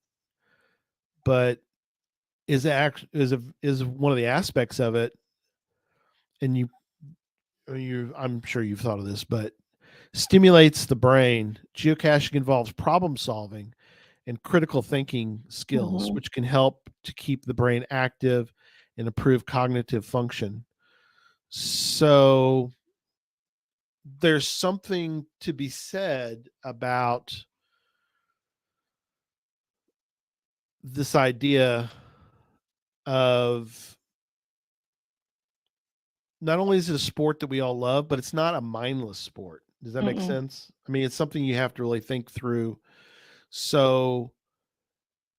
[SPEAKER 2] but is one of the aspects of it, and I'm sure you've thought of this, but stimulates the brain. Geocaching involves problem solving and critical thinking skills, which can help to keep the brain active and improve cognitive function. So there's something to be said about this idea of not only is it a sport that we all love, but it's not a mindless sport. Does that make sense? I mean, it's something you have to really think through. So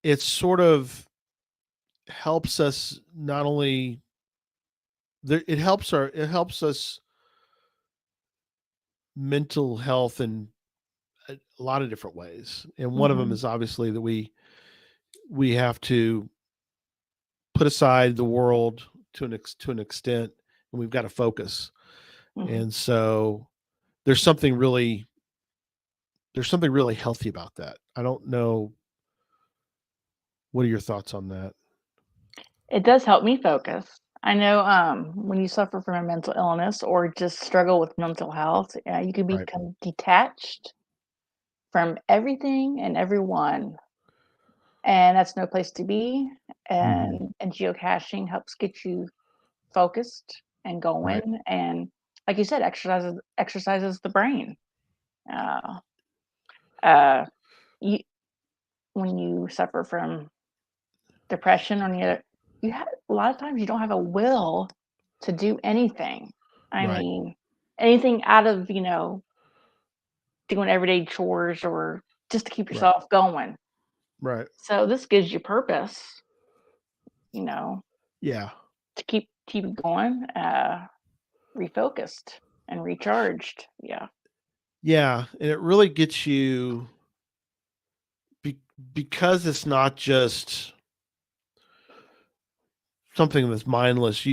[SPEAKER 2] it sort of helps us not only it helps us mental health in a lot of different ways. And one of them is obviously that we have to put aside the world to an extent, and we've got to focus. And so there's something really healthy about that. I don't know. What are your thoughts on that?
[SPEAKER 3] It does help me focus. I know when you suffer from a mental illness or just struggle with mental health, you can
[SPEAKER 2] Right.
[SPEAKER 3] become detached from everything and everyone, and that's no place to be. And geocaching helps get you focused and
[SPEAKER 2] Right.
[SPEAKER 3] going, and like you said, exercises the brain. Uh, you, when you suffer from depression, on the other, a lot of times you don't have a will to do anything. I
[SPEAKER 2] Right.
[SPEAKER 3] mean, anything out of, doing everyday chores or just to keep
[SPEAKER 2] Right.
[SPEAKER 3] yourself going.
[SPEAKER 2] Right.
[SPEAKER 3] So this gives you purpose, you know,
[SPEAKER 2] Yeah.
[SPEAKER 3] to keep going, refocused and recharged. Yeah.
[SPEAKER 2] Yeah. And it really gets you be, because it's not just something that's mindless.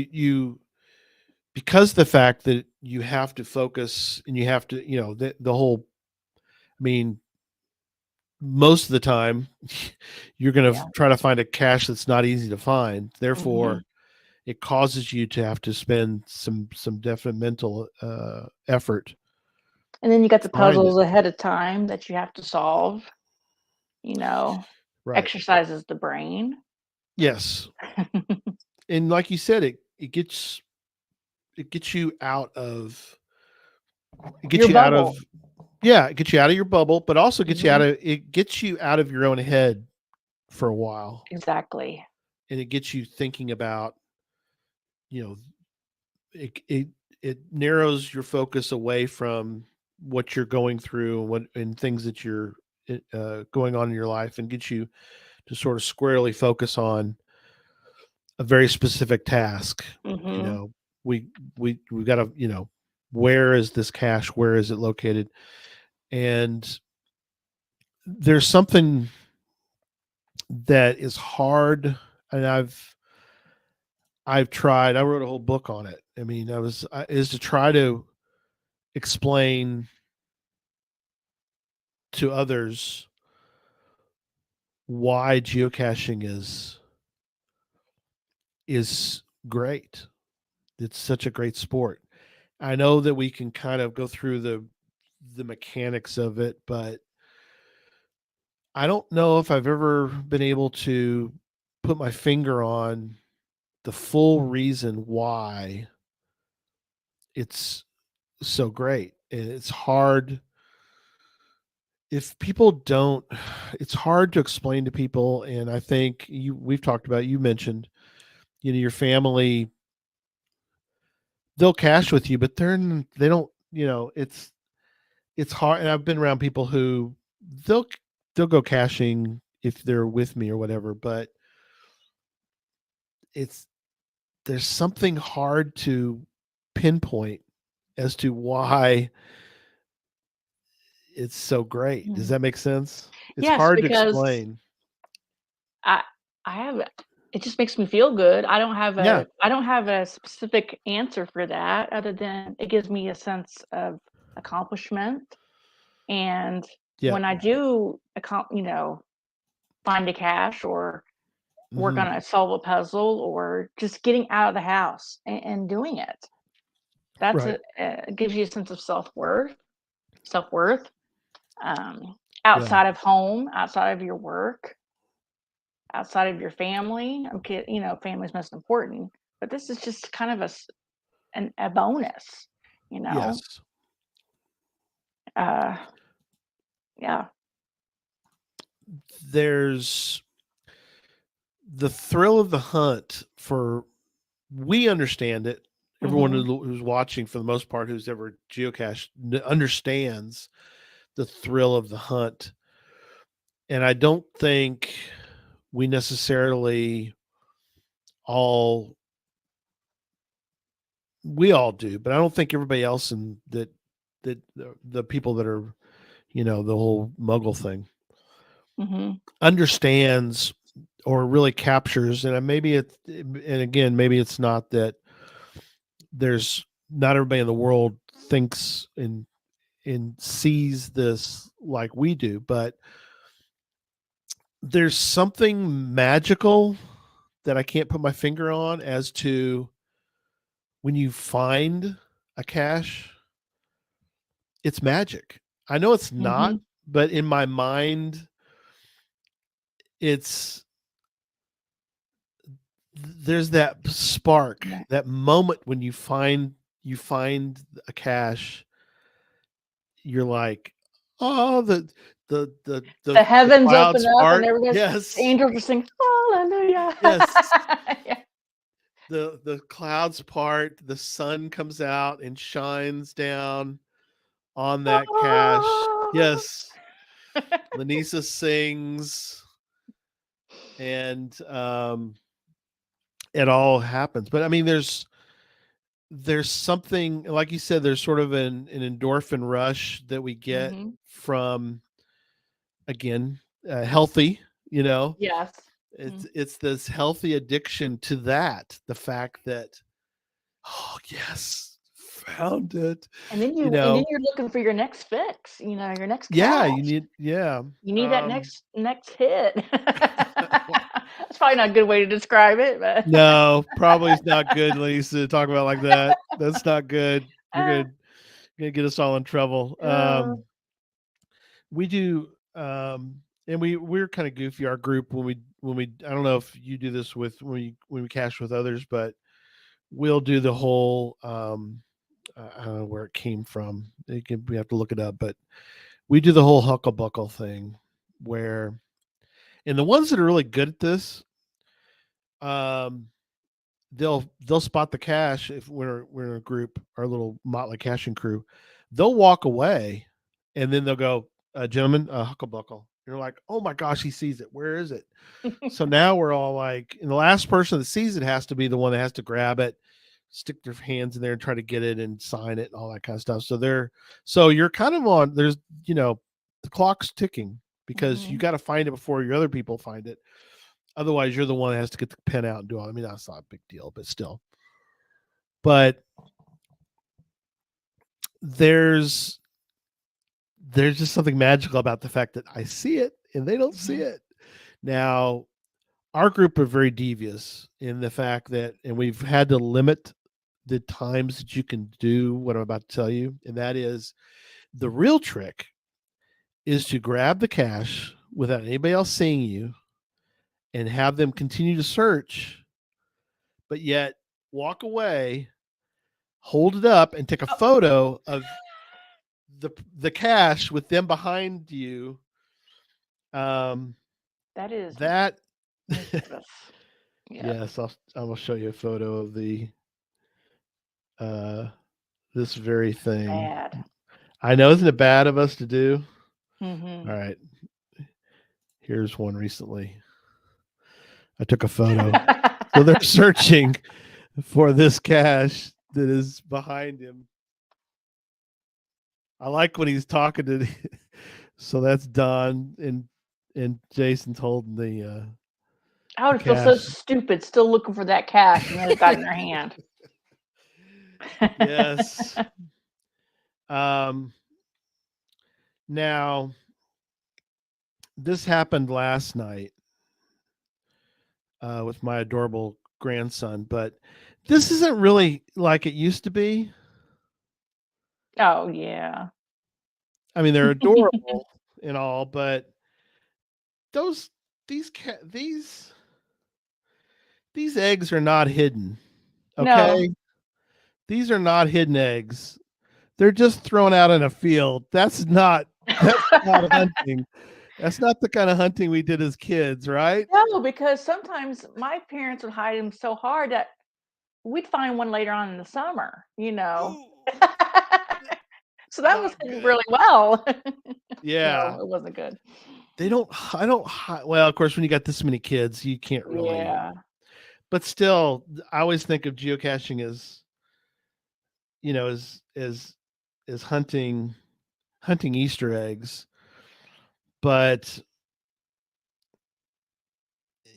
[SPEAKER 2] Because the fact that you have to focus and you have to, the whole, I mean, most of the time you're going to
[SPEAKER 3] Yeah.
[SPEAKER 2] try to find a cache that's not easy to find.
[SPEAKER 3] Hmm.
[SPEAKER 2] Therefore, it causes you to have to spend some definite mental effort
[SPEAKER 3] And then you got
[SPEAKER 2] to
[SPEAKER 3] the
[SPEAKER 2] find it.
[SPEAKER 3] puzzles ahead of time that you have to solve, you know,
[SPEAKER 2] Right.
[SPEAKER 3] exercises the brain.
[SPEAKER 2] Yes. And like you said, it gets you out of it gets
[SPEAKER 3] Your
[SPEAKER 2] you out
[SPEAKER 3] bubble.
[SPEAKER 2] of yeah, it gets you out of your bubble, but also
[SPEAKER 3] Hmm.
[SPEAKER 2] gets you out of your own head for a while.
[SPEAKER 3] Exactly.
[SPEAKER 2] And it gets you thinking about, you know, it narrows your focus away from what you're going through and things that you're going on in your life, and gets you to sort of squarely focus on a very specific task. You
[SPEAKER 3] Hmm.
[SPEAKER 2] know, we we got to, where is this cache? Where is it located? And there's something that is hard, and I've tried. I wrote a whole book on it. I mean, is to try to explain to others why geocaching is great. It's such a great sport. I know that we can kind of go through the mechanics of it, but I don't know if I've ever been able to put my finger on the full reason why it's so great. And it's hard if people don't it's hard to explain to people. And I think we've talked about, you mentioned, your family, they'll cash with you, but they don't, it's hard. And I've been around people who they'll they'll go caching if they're with me or whatever, but it's there's something hard to pinpoint as to why it's so great. Does
[SPEAKER 3] Mhm.
[SPEAKER 2] that make sense? It's
[SPEAKER 3] Yes,
[SPEAKER 2] hard to
[SPEAKER 3] because
[SPEAKER 2] explain.
[SPEAKER 3] I I have it just makes me feel good.
[SPEAKER 2] Yeah.
[SPEAKER 3] I don't have a specific answer for that other than it gives me a sense of accomplishment. And
[SPEAKER 2] Yeah.
[SPEAKER 3] when I do find a cache or work
[SPEAKER 2] Hmm.
[SPEAKER 3] on solve a puzzle or just getting out of the house and doing it,
[SPEAKER 2] Right.
[SPEAKER 3] it gives you a sense of self-worth,
[SPEAKER 2] Yeah.
[SPEAKER 3] outside of home, outside of your work, outside of your family. Okay, family's most important, but this is just kind of a bonus, you know.
[SPEAKER 2] Yes.
[SPEAKER 3] Uh, yeah.
[SPEAKER 2] There's the thrill of the hunt for we understand it. Everyone
[SPEAKER 3] Hmm.
[SPEAKER 2] who's watching, for the most part, who's ever geocached, understands the thrill of the hunt. And I don't think we necessarily all we all do, but I don't think everybody else in that the people that are, the whole muggle thing
[SPEAKER 3] Hmm.
[SPEAKER 2] understands or really captures. And again, maybe it's not that there's not everybody in the world thinks and sees this like we do, but there's something magical that I can't put my finger on as to when you find a cache. It's magic. I know it's not,
[SPEAKER 3] Hmm.
[SPEAKER 2] but in my mind, it's there's that spark,
[SPEAKER 3] Yeah.
[SPEAKER 2] that moment when you find a cache. You're like, oh,
[SPEAKER 3] The
[SPEAKER 2] the
[SPEAKER 3] heavens open
[SPEAKER 2] clouds
[SPEAKER 3] up and
[SPEAKER 2] part.
[SPEAKER 3] everybody's the
[SPEAKER 2] Yes.
[SPEAKER 3] angels are singing hallelujah.
[SPEAKER 2] Yes.
[SPEAKER 3] Yeah.
[SPEAKER 2] The clouds part, the sun comes out and shines down on that cache. Yes. Lanisa sings, and it all happens. But I mean, there's something, like you said, there's sort of an endorphin rush that we get
[SPEAKER 3] Mhm.
[SPEAKER 2] from, again, healthy, you know.
[SPEAKER 3] Yes.
[SPEAKER 2] It's this healthy addiction to that, the fact that, oh yes, found it,
[SPEAKER 3] And then
[SPEAKER 2] you know.
[SPEAKER 3] you're looking for your next fix, your next
[SPEAKER 2] Yeah,
[SPEAKER 3] catch.
[SPEAKER 2] you need, yeah.
[SPEAKER 3] You need that next hit. That's probably not a good way to describe it, but
[SPEAKER 2] No, probably it's not good, Lisa, to talk about like that. That's not good. You're gonna get us all in trouble.
[SPEAKER 3] uh,
[SPEAKER 2] We do, and we're kind of goofy. Our group, when we I don't know if you do this with when we cache with others, but we'll do the whole, I don't know where it came from. We have to look it up, but we do the whole hucklebuckle thing, where, and the ones that are really good at this, um, they'll spot the cache if we're in a group, our little motley caching crew. They'll walk away, and then they'll go, "Gentlemen, hucklebuckle." You're like, "Oh my gosh, he sees it. Where is it?" So now we're all like, and the last person that sees it has to be the one that has to grab it, stick their hands in there and try to get it and sign it and all that kind of stuff. So you're kind of on, there's, the clock's ticking, because you
[SPEAKER 3] mhm.
[SPEAKER 2] got to find it before your other people find it. Otherwise, you're the one that has to get the pen out and do all. I mean, that's not a big deal, but still. But there's just something magical about the fact that I see it and they don't see
[SPEAKER 3] Mhm.
[SPEAKER 2] it. Now, our group are very devious in the fact that, and we've had to limit the times that you can do what I'm about to tell you, and that is, the real trick is to grab the cache without anybody else seeing you and have them continue to search, but yet walk away, hold it up, and take a
[SPEAKER 3] Oh,
[SPEAKER 2] photo of the cache with them behind you. Um,
[SPEAKER 3] that is
[SPEAKER 2] that
[SPEAKER 3] mischievous. Yeah.
[SPEAKER 2] yes, I will show you a photo of the uh this very thing.
[SPEAKER 3] Bad.
[SPEAKER 2] I know, isn't it bad of us to do? All
[SPEAKER 3] Mhm.
[SPEAKER 2] right, here's one recently. I took a photo. So they're searching for this cache that is behind him. I like when he's talking to the, so that's Don, and Jason's holding
[SPEAKER 3] I
[SPEAKER 2] the
[SPEAKER 3] would feel so
[SPEAKER 2] cache.
[SPEAKER 3] stupid still looking for that cash and you only got it in your hand.
[SPEAKER 2] Yes. Um Now, this happened last night with my adorable grandson, but this isn't really like it used to be.
[SPEAKER 3] Oh, yeah.
[SPEAKER 2] I mean, they're adorable and all, but those these eggs are not hidden.
[SPEAKER 3] No.
[SPEAKER 2] Okay? These are not hidden eggs. They're just thrown out in a field. That's not hunting. That's not the kind of hunting we did as kids, right?
[SPEAKER 3] No, because sometimes my parents would hide them so hard that we'd find one later on in the summer.
[SPEAKER 2] Ooh,
[SPEAKER 3] So that was
[SPEAKER 2] not
[SPEAKER 3] hidden
[SPEAKER 2] good.
[SPEAKER 3] really well.
[SPEAKER 2] Yeah.
[SPEAKER 3] No, it wasn't good.
[SPEAKER 2] They don't I don't well, of course, when you got this many kids, you can't really,
[SPEAKER 3] Yeah.
[SPEAKER 2] but still, I always think of geocaching as, as hunting Easter eggs. But,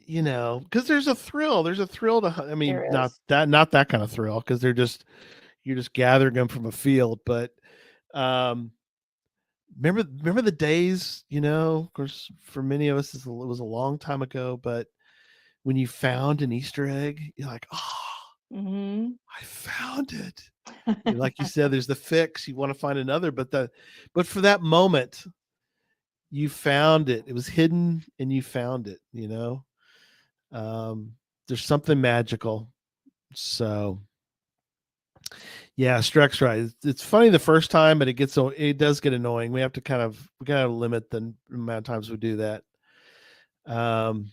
[SPEAKER 2] because there's a thrill to hunt. I mean,
[SPEAKER 3] There
[SPEAKER 2] not
[SPEAKER 3] is.
[SPEAKER 2] that kind of thrill, because you're just gathering them from a field. But um remember the days, of course, for many of us, it was a long time ago, but when you found an Easter egg, you're like, oh,
[SPEAKER 3] Mhm.
[SPEAKER 2] I found it. Like you said, there's the fix. You want to find another, but for that moment, you found it. It was hidden, and you found it. Um, there's something magical. So yeah, Streck's right. It's funny the first time, but it does get annoying. We gotta limit the amount of times we do that. Um,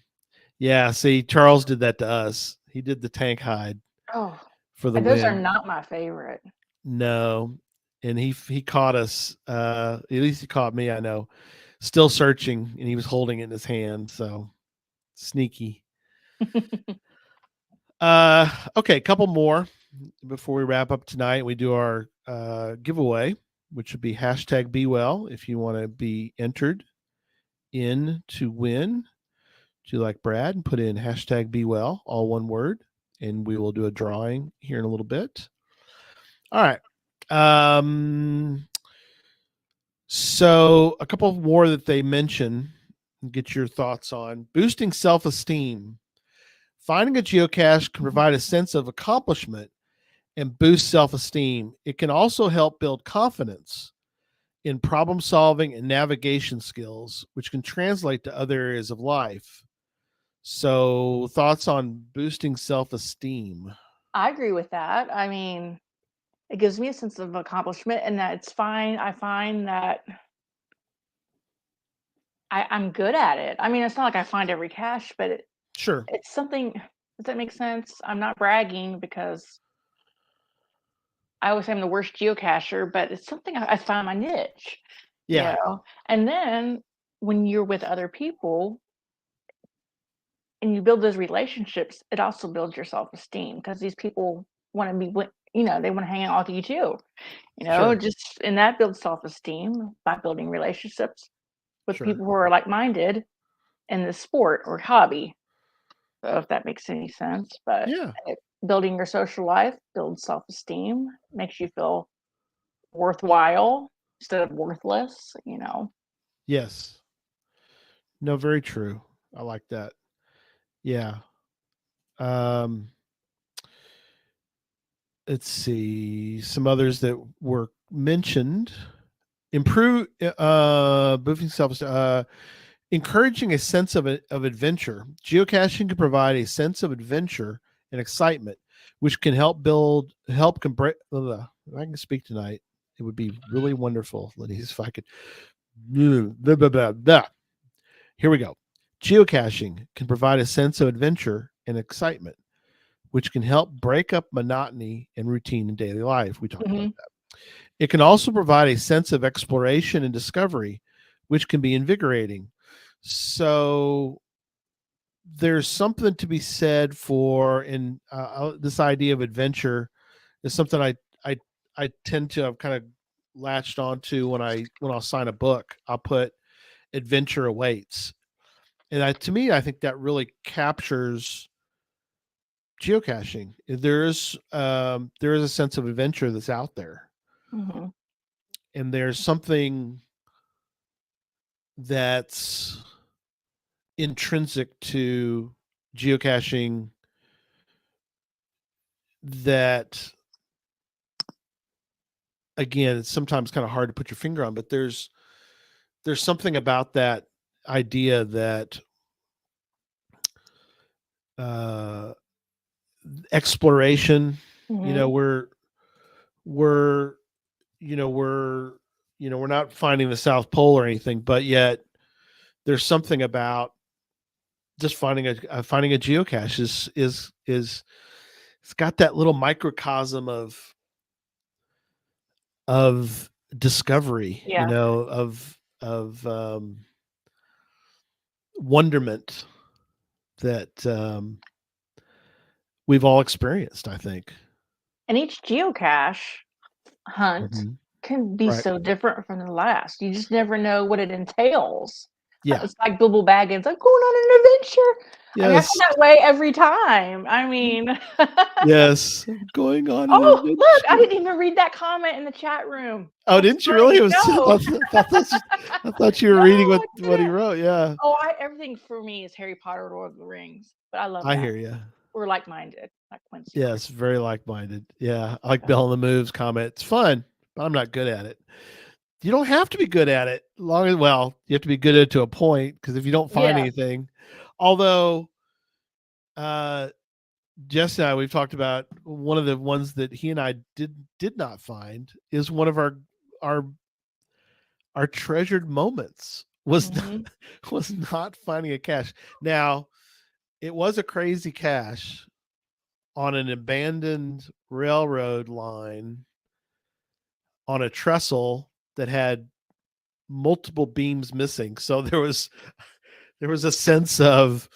[SPEAKER 2] Yeah, see, Charles did that to us. He did the tank hide
[SPEAKER 3] Oh,
[SPEAKER 2] for the
[SPEAKER 3] those are
[SPEAKER 2] win.
[SPEAKER 3] not my favorite.
[SPEAKER 2] No, and he caught us. At least he caught me. I know. Still searching, and he was holding it in his hand. So sneaky. Okay, a couple more before we wrap up tonight. We do our giveaway, which would be hashtag Be Well if you want to be entered in to win. Do you like Brad and put in hashtag Be Well, all one word, and we will do a drawing here in a little bit. All right. So a couple more that they mention, get your thoughts on boosting self-esteem. Finding a geocache can provide a sense of accomplishment and boost self-esteem. It can also help build confidence in problem solving and navigation skills, which can translate to other areas of life. So, thoughts on boosting self-esteem?
[SPEAKER 3] I agree with that. I mean, it gives me a sense of accomplishment and that it's fine. I find that I'm good at it. I mean, it's not like I find every cache, but
[SPEAKER 2] Sure.
[SPEAKER 3] it's something. Does that make sense? I'm not bragging because I always say I'm the worst geocacher, but it's something I find my niche, you
[SPEAKER 2] Yeah.
[SPEAKER 3] know. And then when you're with other people and you build those relationships, it also builds your self-esteem because these people want to be with, they want to hang out with you too,
[SPEAKER 2] Sure.
[SPEAKER 3] just and that builds self-esteem by building relationships with
[SPEAKER 2] Sure.
[SPEAKER 3] people who are like-minded in the sport or hobby. So if that makes any sense, but
[SPEAKER 2] Yeah.
[SPEAKER 3] building your social life builds self-esteem, makes you feel worthwhile instead of worthless.
[SPEAKER 2] Yes. No, very true. I like that. Yeah. Um, let's see some others that were mentioned. Improve boosting self encouraging a sense of adventure. Geocaching can provide a sense of adventure and excitement, which can help can break. If I can speak tonight, it would be really wonderful, ladies, if I could. Blah, blah, blah, blah. Here we go. Geocaching can provide a sense of adventure and excitement, which can help break up monotony and routine in daily life. We talked about
[SPEAKER 3] Hmm.
[SPEAKER 2] that. It can also provide a sense of exploration and discovery, which can be invigorating. So there's something to be said for in this idea of adventure is something I I tend to have kind of latched onto when I'll sign a book. I'll put adventure awaits, and to me, I think that really captures geocaching. There is a sense of adventure that's out there,
[SPEAKER 3] Hmm.
[SPEAKER 2] and there's something that's intrinsic to geocaching that, again, it's sometimes kind of hard to put your finger on, but there's something about that idea that uh exploration, you know,
[SPEAKER 3] Hmm.
[SPEAKER 2] we're you know we're we're not finding the South Pole or anything, but yet there's something about just finding a geocache is it's got that little microcosm of discovery,
[SPEAKER 3] Yeah.
[SPEAKER 2] of wonderment that we've all experienced, I think.
[SPEAKER 3] And each geocache hunt
[SPEAKER 2] Mhm.
[SPEAKER 3] can be
[SPEAKER 2] Right.
[SPEAKER 3] so different from the last. You just never know what it entails.
[SPEAKER 2] Yeah.
[SPEAKER 3] It's like Bilbo Baggins, I'm going on an adventure. I mean, I feel
[SPEAKER 2] Yes.
[SPEAKER 3] that way every time. I mean,
[SPEAKER 2] Yes. I'm going on an
[SPEAKER 3] oh, look, I
[SPEAKER 2] adventure.
[SPEAKER 3] didn't even read that comment in the chat room.
[SPEAKER 2] Oh,
[SPEAKER 3] How
[SPEAKER 2] didn't you really? It
[SPEAKER 3] funny.
[SPEAKER 2] was
[SPEAKER 3] No.
[SPEAKER 2] I thought you were
[SPEAKER 3] No,
[SPEAKER 2] reading
[SPEAKER 3] I
[SPEAKER 2] what he
[SPEAKER 3] didn't.
[SPEAKER 2] wrote. Yeah.
[SPEAKER 3] Oh, everything for me is Harry Potter, Lord of the Rings, but I love
[SPEAKER 2] I
[SPEAKER 3] that.
[SPEAKER 2] hear you.
[SPEAKER 3] We're like-minded, like Quincy and
[SPEAKER 2] Yes,
[SPEAKER 3] Chris.
[SPEAKER 2] very like-minded. Yeah. I like
[SPEAKER 3] Yeah.
[SPEAKER 2] Bell on the Moves comment. It's fun, but I'm not good at it. You don't have to be good at it. Long as well, you have to be good at it to a point, because if you don't find
[SPEAKER 3] Yeah.
[SPEAKER 2] anything, although uh Jess and I, we've talked about one of the ones that he and I did not find is one of our our treasured moments was not,
[SPEAKER 3] Mhm.
[SPEAKER 2] was not finding a cache. Now, it was a crazy cache on an abandoned railroad line on a trestle that had multiple beams missing. So there was a sense of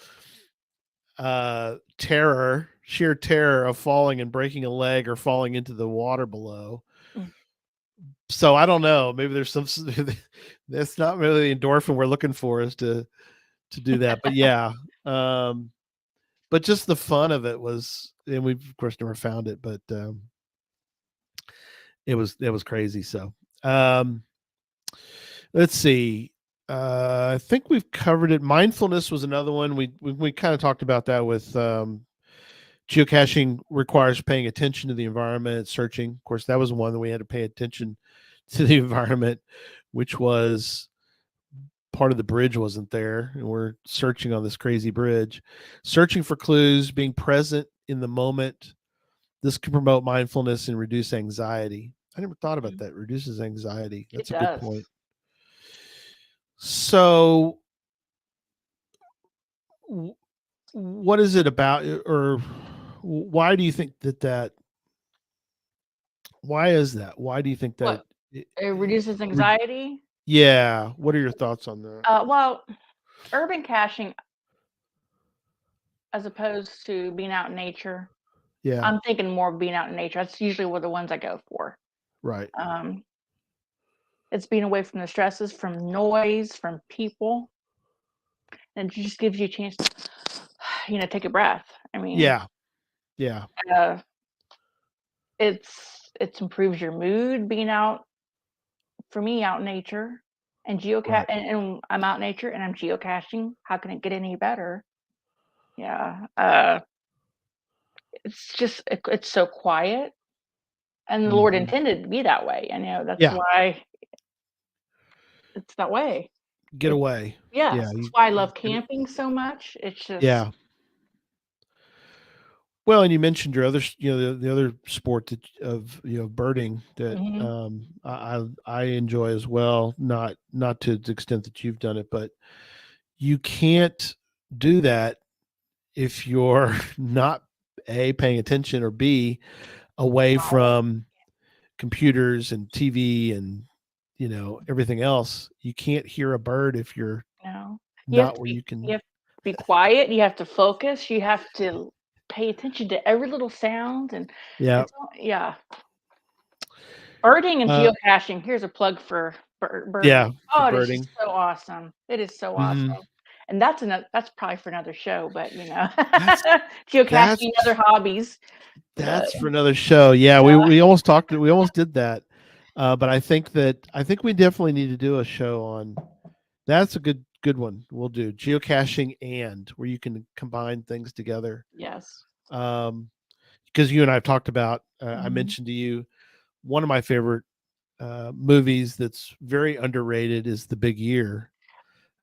[SPEAKER 2] terror, sheer terror of falling and breaking a leg or falling into the water below.
[SPEAKER 3] Mm.
[SPEAKER 2] So I don't know. Maybe there's some. That's not really the endorphin we're looking for, is to do that. But yeah, but just the fun of it was, and we of course never found it, but it was crazy. So let's see. I think we've covered it. Mindfulness was another one. We kind of talked about that with geocaching requires paying attention to the environment, searching. Of course, that was one that we had to pay attention to the environment, which was part of the bridge wasn't there, and we're searching on this crazy bridge, searching for clues, being present in the moment. This can promote mindfulness and reduce anxiety. I never thought about that. Reduces anxiety.
[SPEAKER 3] It
[SPEAKER 2] That's a good
[SPEAKER 3] does.
[SPEAKER 2] point. So what is it about, or why do you think that why is that? Why do you think that
[SPEAKER 3] What? It reduces anxiety?
[SPEAKER 2] Yeah. What are your thoughts on that?
[SPEAKER 3] Well, urban caching, as opposed to being out in nature,
[SPEAKER 2] Yeah.
[SPEAKER 3] I'm thinking more of being out in nature. That's usually what the ones I go for.
[SPEAKER 2] Right.
[SPEAKER 3] It's being away from the stresses, from noise, from people, and it just gives you a chance to, take a breath. I mean,
[SPEAKER 2] Yeah. Yeah.
[SPEAKER 3] uh, it's improves your mood being out. For me, out in nature and
[SPEAKER 2] Right.
[SPEAKER 3] and I'm out in nature and I'm geocaching. How can it get any better? Yeah. It's just it's so quiet, and the Lord
[SPEAKER 2] Mhm.
[SPEAKER 3] intended to be that way. And that's
[SPEAKER 2] Yeah.
[SPEAKER 3] why it's that way.
[SPEAKER 2] Get
[SPEAKER 3] It,
[SPEAKER 2] away. Yeah.
[SPEAKER 3] yes, that's why I
[SPEAKER 2] You
[SPEAKER 3] love
[SPEAKER 2] get it.
[SPEAKER 3] camping so much. It's just
[SPEAKER 2] Yeah. Well, and you mentioned your other, the other sport that of birding that
[SPEAKER 3] mhm,
[SPEAKER 2] I enjoy as well. Not to the extent that you've done it, but you can't do that if you're not A, paying attention, or B, away from computers and TV and everything else. You can't hear a bird if you're
[SPEAKER 3] no.
[SPEAKER 2] not where you
[SPEAKER 3] You
[SPEAKER 2] can.
[SPEAKER 3] have to be quiet. You have to focus. You have to pay attention to every little sound, and
[SPEAKER 2] Yeah.
[SPEAKER 3] yeah. Birding and
[SPEAKER 2] Uh,
[SPEAKER 3] geocaching, here's a plug for
[SPEAKER 2] yeah,
[SPEAKER 3] birding.
[SPEAKER 2] for
[SPEAKER 3] Oh, it is just
[SPEAKER 2] birding.
[SPEAKER 3] so awesome. It is so
[SPEAKER 2] Hmm.
[SPEAKER 3] awesome. And that's probably for another show, but,
[SPEAKER 2] That's
[SPEAKER 3] geocaching
[SPEAKER 2] that's
[SPEAKER 3] and other hobbies, but
[SPEAKER 2] that's for another show. Yeah, we
[SPEAKER 3] yeah,
[SPEAKER 2] we almost talked. We almost did that, but I think we definitely need to do a show on. That's a good one. We'll do geocaching, and where you can combine things together.
[SPEAKER 3] yes.
[SPEAKER 2] Um, because you and I have talked about. I
[SPEAKER 3] Mhm.
[SPEAKER 2] mentioned to you one of my favorite movies that's very underrated is The Big Year.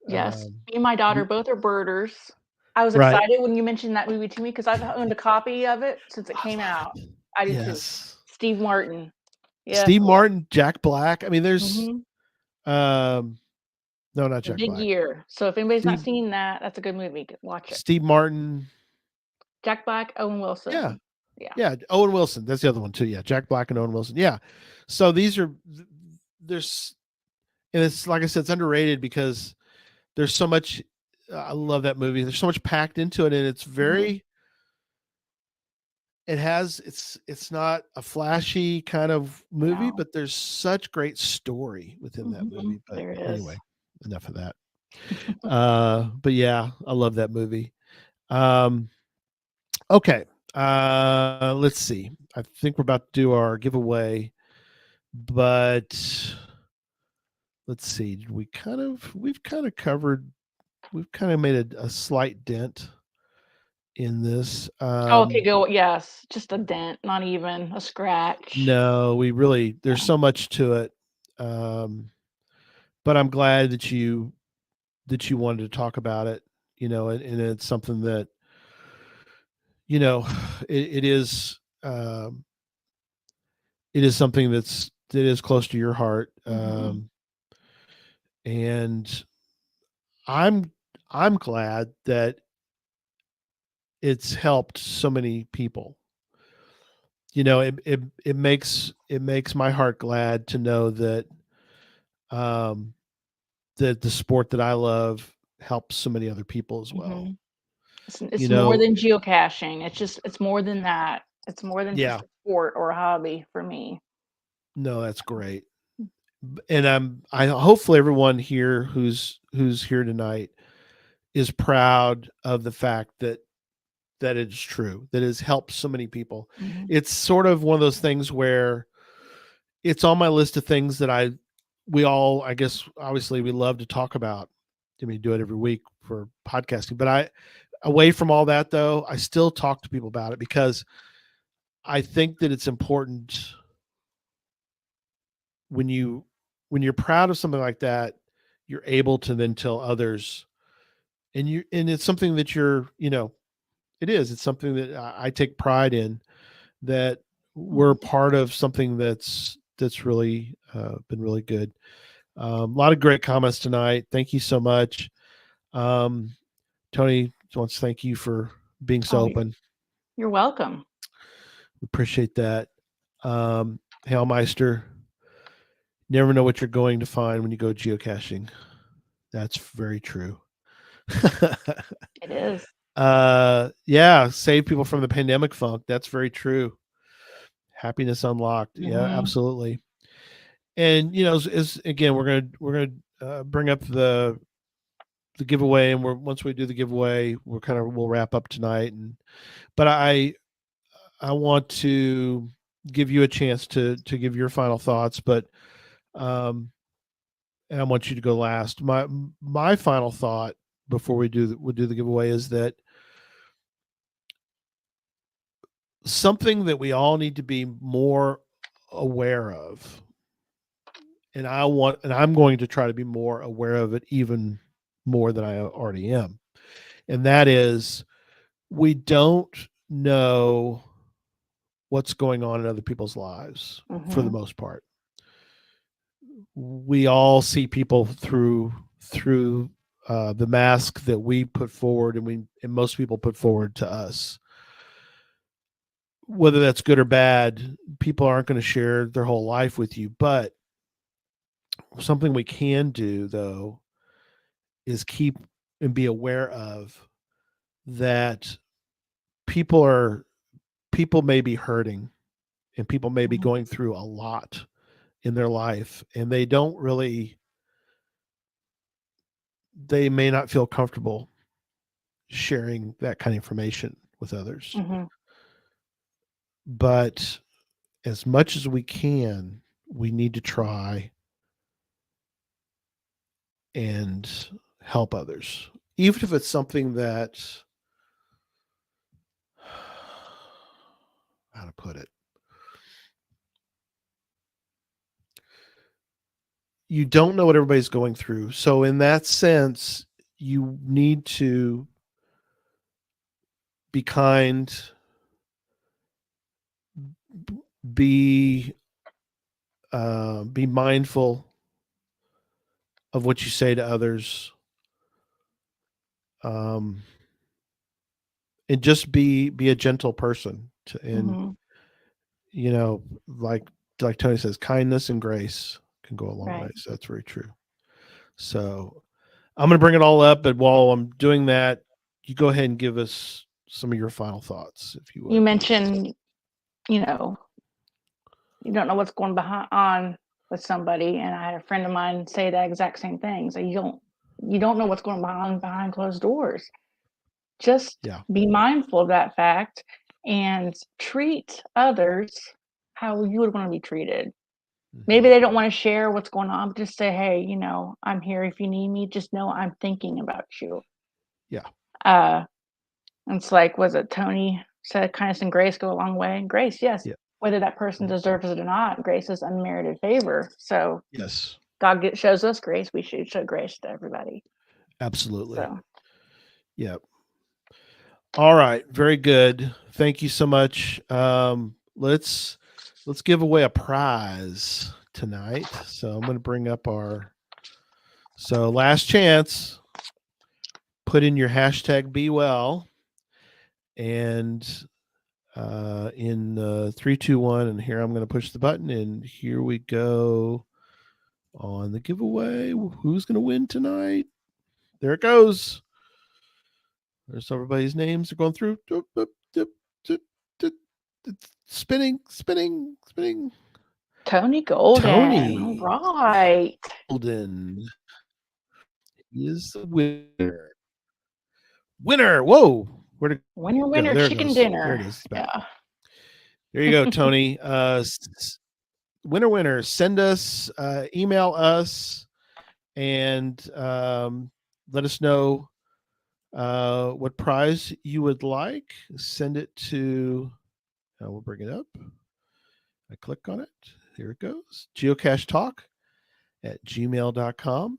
[SPEAKER 3] Yes.
[SPEAKER 2] Um,
[SPEAKER 3] Me and my daughter
[SPEAKER 2] you,
[SPEAKER 3] both are birders. I was
[SPEAKER 2] right?
[SPEAKER 3] excited when you mentioned that movie to me because 'cause I've owned a copy of it since it
[SPEAKER 2] I
[SPEAKER 3] came
[SPEAKER 2] love
[SPEAKER 3] out.
[SPEAKER 2] it.
[SPEAKER 3] I do too.
[SPEAKER 2] Yes,
[SPEAKER 3] Steve Martin. Yes,
[SPEAKER 2] Steve
[SPEAKER 3] I love
[SPEAKER 2] Martin, Jack Black. I mean, there's
[SPEAKER 3] mhm.
[SPEAKER 2] um, no, not
[SPEAKER 3] The
[SPEAKER 2] Jack
[SPEAKER 3] Big
[SPEAKER 2] Black.
[SPEAKER 3] Year. So if anybody's not
[SPEAKER 2] Steve
[SPEAKER 3] seen that, that's a good movie. Watch it.
[SPEAKER 2] Steve Martin.
[SPEAKER 3] Jack Black, Owen
[SPEAKER 2] Yeah,
[SPEAKER 3] Wilson. Yeah.
[SPEAKER 2] yeah. Owen Wilson. That's the other one too. Yeah, Jack Black and Owen Wilson. Yeah. So these are there's and it's like I said, it's underrated because there's so much. I love that movie. There's so much packed into it, and it's
[SPEAKER 3] Mhm,
[SPEAKER 2] very. It has it's not a flashy kind of movie,
[SPEAKER 3] no.
[SPEAKER 2] but there's such great story within that
[SPEAKER 3] Mhm,
[SPEAKER 2] movie. But
[SPEAKER 3] there is.
[SPEAKER 2] anyway, enough of that. But yeah, I love that movie. Um, okay. Let's see. I think we're about to do our giveaway, but let's see. We've kind of made a slight dent in this.
[SPEAKER 3] Oh, okay, go yes, just a dent, not even a scratch.
[SPEAKER 2] No, there's
[SPEAKER 3] Yeah,
[SPEAKER 2] so much to it. Um, but I'm glad that you wanted to talk about it, and it's something that, you know, it is, it is something that is close to your heart.
[SPEAKER 3] mhm,
[SPEAKER 2] And I'm, I'm glad that it's helped so many people. It makes my heart glad to know that um, that the sport that I love helps so many other people as well.
[SPEAKER 3] Mhm.
[SPEAKER 2] You
[SPEAKER 3] It's more
[SPEAKER 2] know,
[SPEAKER 3] than geocaching. It's more than that. It's more than just
[SPEAKER 2] yeah,
[SPEAKER 3] a sport or a hobby for me.
[SPEAKER 2] no, that's great. And I hopefully everyone here who's here tonight is proud of the fact that it's true, that has helped so many people.
[SPEAKER 3] Mhm.
[SPEAKER 2] It's sort of one of those things where it's on my list of things that we all, I guess, obviously we love to talk about. I mean, do it every week for podcasting, but away from all that though, I still talk to people about it because I think that it's important when you're proud of something like that, you're able to then tell others, and it's something that it's something that I take pride in, that we're
[SPEAKER 3] Mhm.
[SPEAKER 2] part of something that's really been really good. A lot of great comments tonight. Thank you so much. Um, Tony wants to thank you for being so
[SPEAKER 3] Oh,
[SPEAKER 2] open.
[SPEAKER 3] you're welcome.
[SPEAKER 2] Appreciate that. Hailmeister, never know what you're going to find when you go geocaching. That's very true.
[SPEAKER 3] It is.
[SPEAKER 2] Yeah, save people from the pandemic funk. That's very true. Happiness unlocked. Yeah,
[SPEAKER 3] Mhm.
[SPEAKER 2] absolutely. And as again, we're gonna bring up the giveaway, and once we do the giveaway, we'll wrap up tonight. But I want to give you a chance to give your final thoughts, but um, and I want you to go last. My final thought before we do the giveaway is that something that we all need to be more aware of, and I'm going to try to be more aware of it, even more than I already am, and that is, we don't know what's going on in other people's lives for the
[SPEAKER 3] Mhm.
[SPEAKER 2] most part. We all see people through the mask that we put forward, and most people put forward to us. Whether that's good or bad, people aren't going to share their whole life with you. But something we can do, though, is keep and be aware of that people are people may be hurting, and people may be
[SPEAKER 3] Mhm.
[SPEAKER 2] going through a lot in their life, and they may not feel comfortable sharing that kind of information with others.
[SPEAKER 3] Mhm.
[SPEAKER 2] But as much as we can, we need to try and help others, even if it's something that, how to put it, you don't know what everybody's going through. So, in that sense, you need to be kind, be be mindful of what you say to others, um, and just be a gentle person. And
[SPEAKER 3] Mhm.
[SPEAKER 2] you know, like Tony says, kindness and grace can go a long way.
[SPEAKER 3] Right.
[SPEAKER 2] So that's very true. So I'm going to bring it all up, but while I'm doing that, you go ahead and give us some of your final thoughts, if you
[SPEAKER 3] You
[SPEAKER 2] would.
[SPEAKER 3] mentioned, you know, you don't know what's going behind on with somebody, and I had a friend of mine say that exact same thing. So you don't know what's going on behind closed doors. Just
[SPEAKER 2] Yeah.
[SPEAKER 3] be mindful of that fact and treat others how you would want to be treated. Maybe
[SPEAKER 2] Hmm.
[SPEAKER 3] they don't want to share what's going on, but just say, "Hey, I'm here if you need me. Just know I'm thinking about you."
[SPEAKER 2] Yeah.
[SPEAKER 3] Uh, and it's like, was it Tony said, "Kindness and grace go a long way." And grace, yes,
[SPEAKER 2] Yeah.
[SPEAKER 3] whether that person deserves it or not, grace is unmerited favor. So
[SPEAKER 2] Yes.
[SPEAKER 3] Shows us grace. We should show grace to everybody.
[SPEAKER 2] Absolutely.
[SPEAKER 3] So
[SPEAKER 2] Yeah. All right. Very good. Thank you so much. Let's give away a prize tonight. So I'm going to bring up last chance. Put in your hashtag be well, And in 3, 2, 1, and here I'm going to push the button, and here we go on the giveaway. Who's going to win tonight? There it goes. There's everybody's names are going through. Spinning.
[SPEAKER 3] Tony Golden.
[SPEAKER 2] Tony.
[SPEAKER 3] All right.
[SPEAKER 2] Golden is the winner. Whoa. Where to
[SPEAKER 3] Winner,
[SPEAKER 2] there
[SPEAKER 3] chicken
[SPEAKER 2] goes.
[SPEAKER 3] dinner.
[SPEAKER 2] There it is.
[SPEAKER 3] Yeah.
[SPEAKER 2] There you go, Tony. Winner. Send us, email us, and let us know what prize you would like. Send it to, we'll bring it up. I click on it. Here it goes. geocachetalk@gmail.com.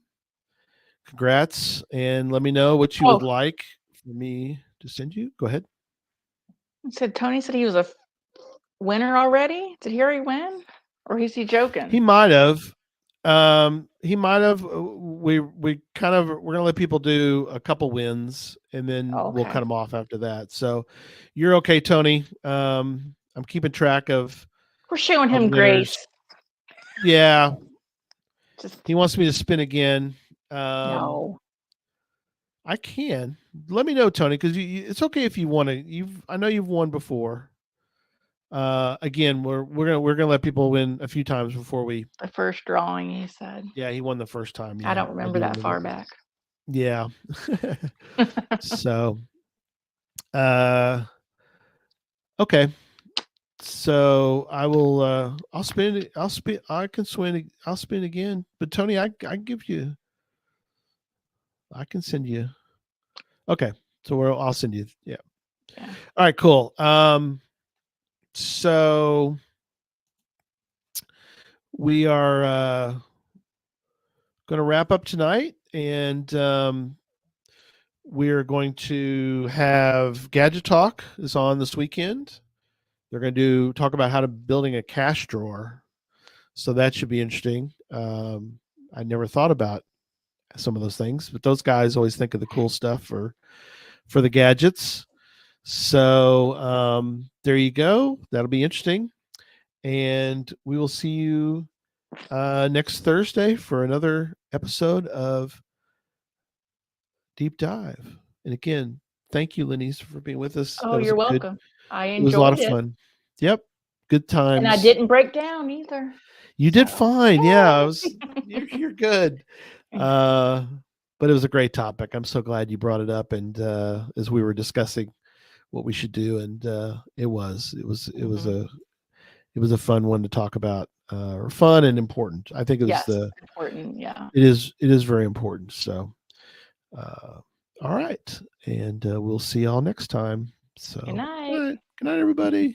[SPEAKER 2] Congrats, and let me know what you would like for me to send you. Go ahead.
[SPEAKER 3] Tony said he was a winner already. Did he already win, or is he joking?
[SPEAKER 2] He might have. We're gonna let people do a couple wins, and then we'll cut them off after that. So you're okay, Tony. I'm keeping track of.
[SPEAKER 3] We're showing him grace.
[SPEAKER 2] Yeah. He wants me to spin again.
[SPEAKER 3] No.
[SPEAKER 2] I can. Let me know, Tony, because it's okay if you want to. I know you've won before. Again, we're gonna let people win a few times before we.
[SPEAKER 3] The first drawing, he said.
[SPEAKER 2] Yeah, he won the first time. Yeah,
[SPEAKER 3] I don't remember that far back.
[SPEAKER 2] Yeah. So, okay. So I will. I'll spin it. I can swing. I'll spin again. But Tony, I give you. I can send you. Okay. So I'll send you. Yeah. All right. Cool. So we are going to wrap up tonight, and we're going to have Gadget Talk is on this weekend. They're going to talk about how to building a cache drawer. So that should be interesting. I never thought about some of those things, but those guys always think of the cool stuff for the gadgets. So there you go. That'll be interesting. And we will see you next Thursday for another episode of Deep Dive. And again, thank you, Lenise, for being with us.
[SPEAKER 3] Oh, you're welcome. I enjoyed it.
[SPEAKER 2] It was a lot of fun. Yep. Good times.
[SPEAKER 3] And I didn't break down either.
[SPEAKER 2] You did fine. Yeah. You're good. But it was a great topic. I'm so glad you brought it up. And as we were discussing what we should do, and it was a fun one to talk about, fun and important. I think it was
[SPEAKER 3] important. Yeah,
[SPEAKER 2] it is very important. So, all right. And we'll see y'all next time. So
[SPEAKER 3] good night.
[SPEAKER 2] Good night, everybody.